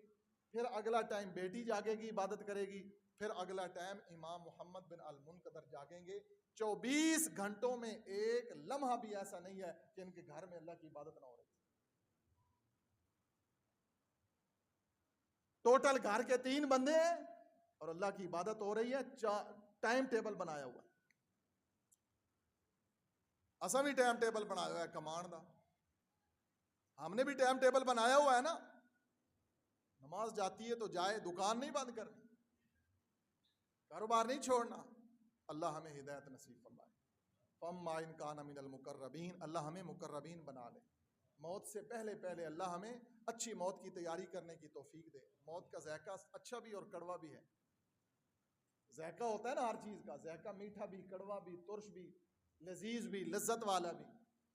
پھر اگلا ٹائم بیٹی جاگے گی عبادت کرے گی، پھر اگلا ٹائم امام محمد بن المنقدر جاگیں گے. 24 گھنٹوں میں ایک لمحہ بھی ایسا نہیں ہے کہ ان کے گھر میں اللہ کی عبادت نہ ہو رہی. ٹوٹل گھر کے 3 بندے ہیں اور اللہ کی عبادت ہو رہی ہے. ٹائم ٹیبل بنایا ہوا ہے. اساں بھی ٹائم ٹیبل بنایا ہوا ہے کمان دا، ہم نے بھی ٹائم ٹیبل بنایا ہوا ہے نا. نماز جاتی ہے تو جائے، دکان نہیں بند کرنی، کاروبار نہیں چھوڑنا. اللہ ہمیں ہدایت نصیب فرمائے. فَمَّا إِن كَانَ مِنَ الْمُقَرَّبِينَ، اللہ ہمیں مقربین بنا لے. موت سے پہلے اللہ ہمیں اچھی موت کی تیاری کرنے کی توفیق دے. موت کا ذائقہ اچھا بھی اور کڑوا بھی ہے. ذائقہ ہوتا ہے نا ہر چیز کا، ذائقہ میٹھا بھی، کڑوا بھی، ترش بھی، لذیذ بھی، لذت والا بھی.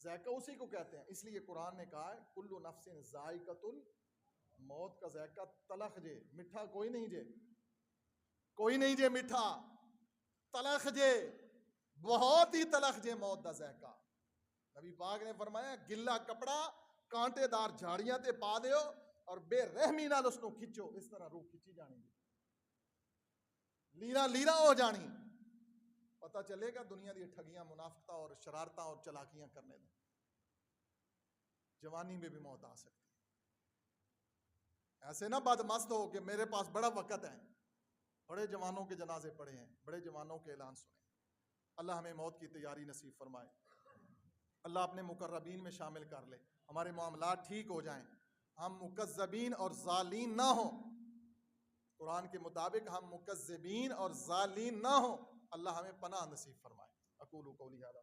ذائقہ اسی کو کہتے ہیں. اس لیے قرآن نے کہا ہے کل نفس ذائقۃ الموت، کا ذائقہ تلخ جے، میٹھا کوئی نہیں جے، کوئی نہیں جے میٹھا، تلخ جے، بہت ہی تلخ جے موت دا ذائقہ. نبی پاک نے فرمایا گلا کپڑا کانٹے دار جھاڑیاں تے پا دیو اور بے رحمی نال اس کو کھچو، اس طرح روح کھچی جانی، لیرا لیرا ہو جانی. پتہ چلے گا دنیا دی ٹھگیاں منافقتہ اور شرارتاں اور چلاکیاں کرنے دیں. جوانی میں بھی موت آ سکتی ہے. ایسے نہ بد مست ہو کہ میرے پاس بڑا وقت ہے. بڑے جوانوں کے جنازے پڑے ہیں, بڑے جوانوں کے اعلان سنے. اللہ ہمیں موت کی تیاری نصیب فرمائے. اللہ اپنے مقربین میں شامل کر لے. ہمارے معاملات ٹھیک ہو جائیں, ہم مکذبین اور ظالین نہ ہوں. قرآن کے مطابق ہم مکذبین اور ظالین نہ ہوں. اللہ ہمیں پناہ نصیب فرمائے. اقول قولی ھذا.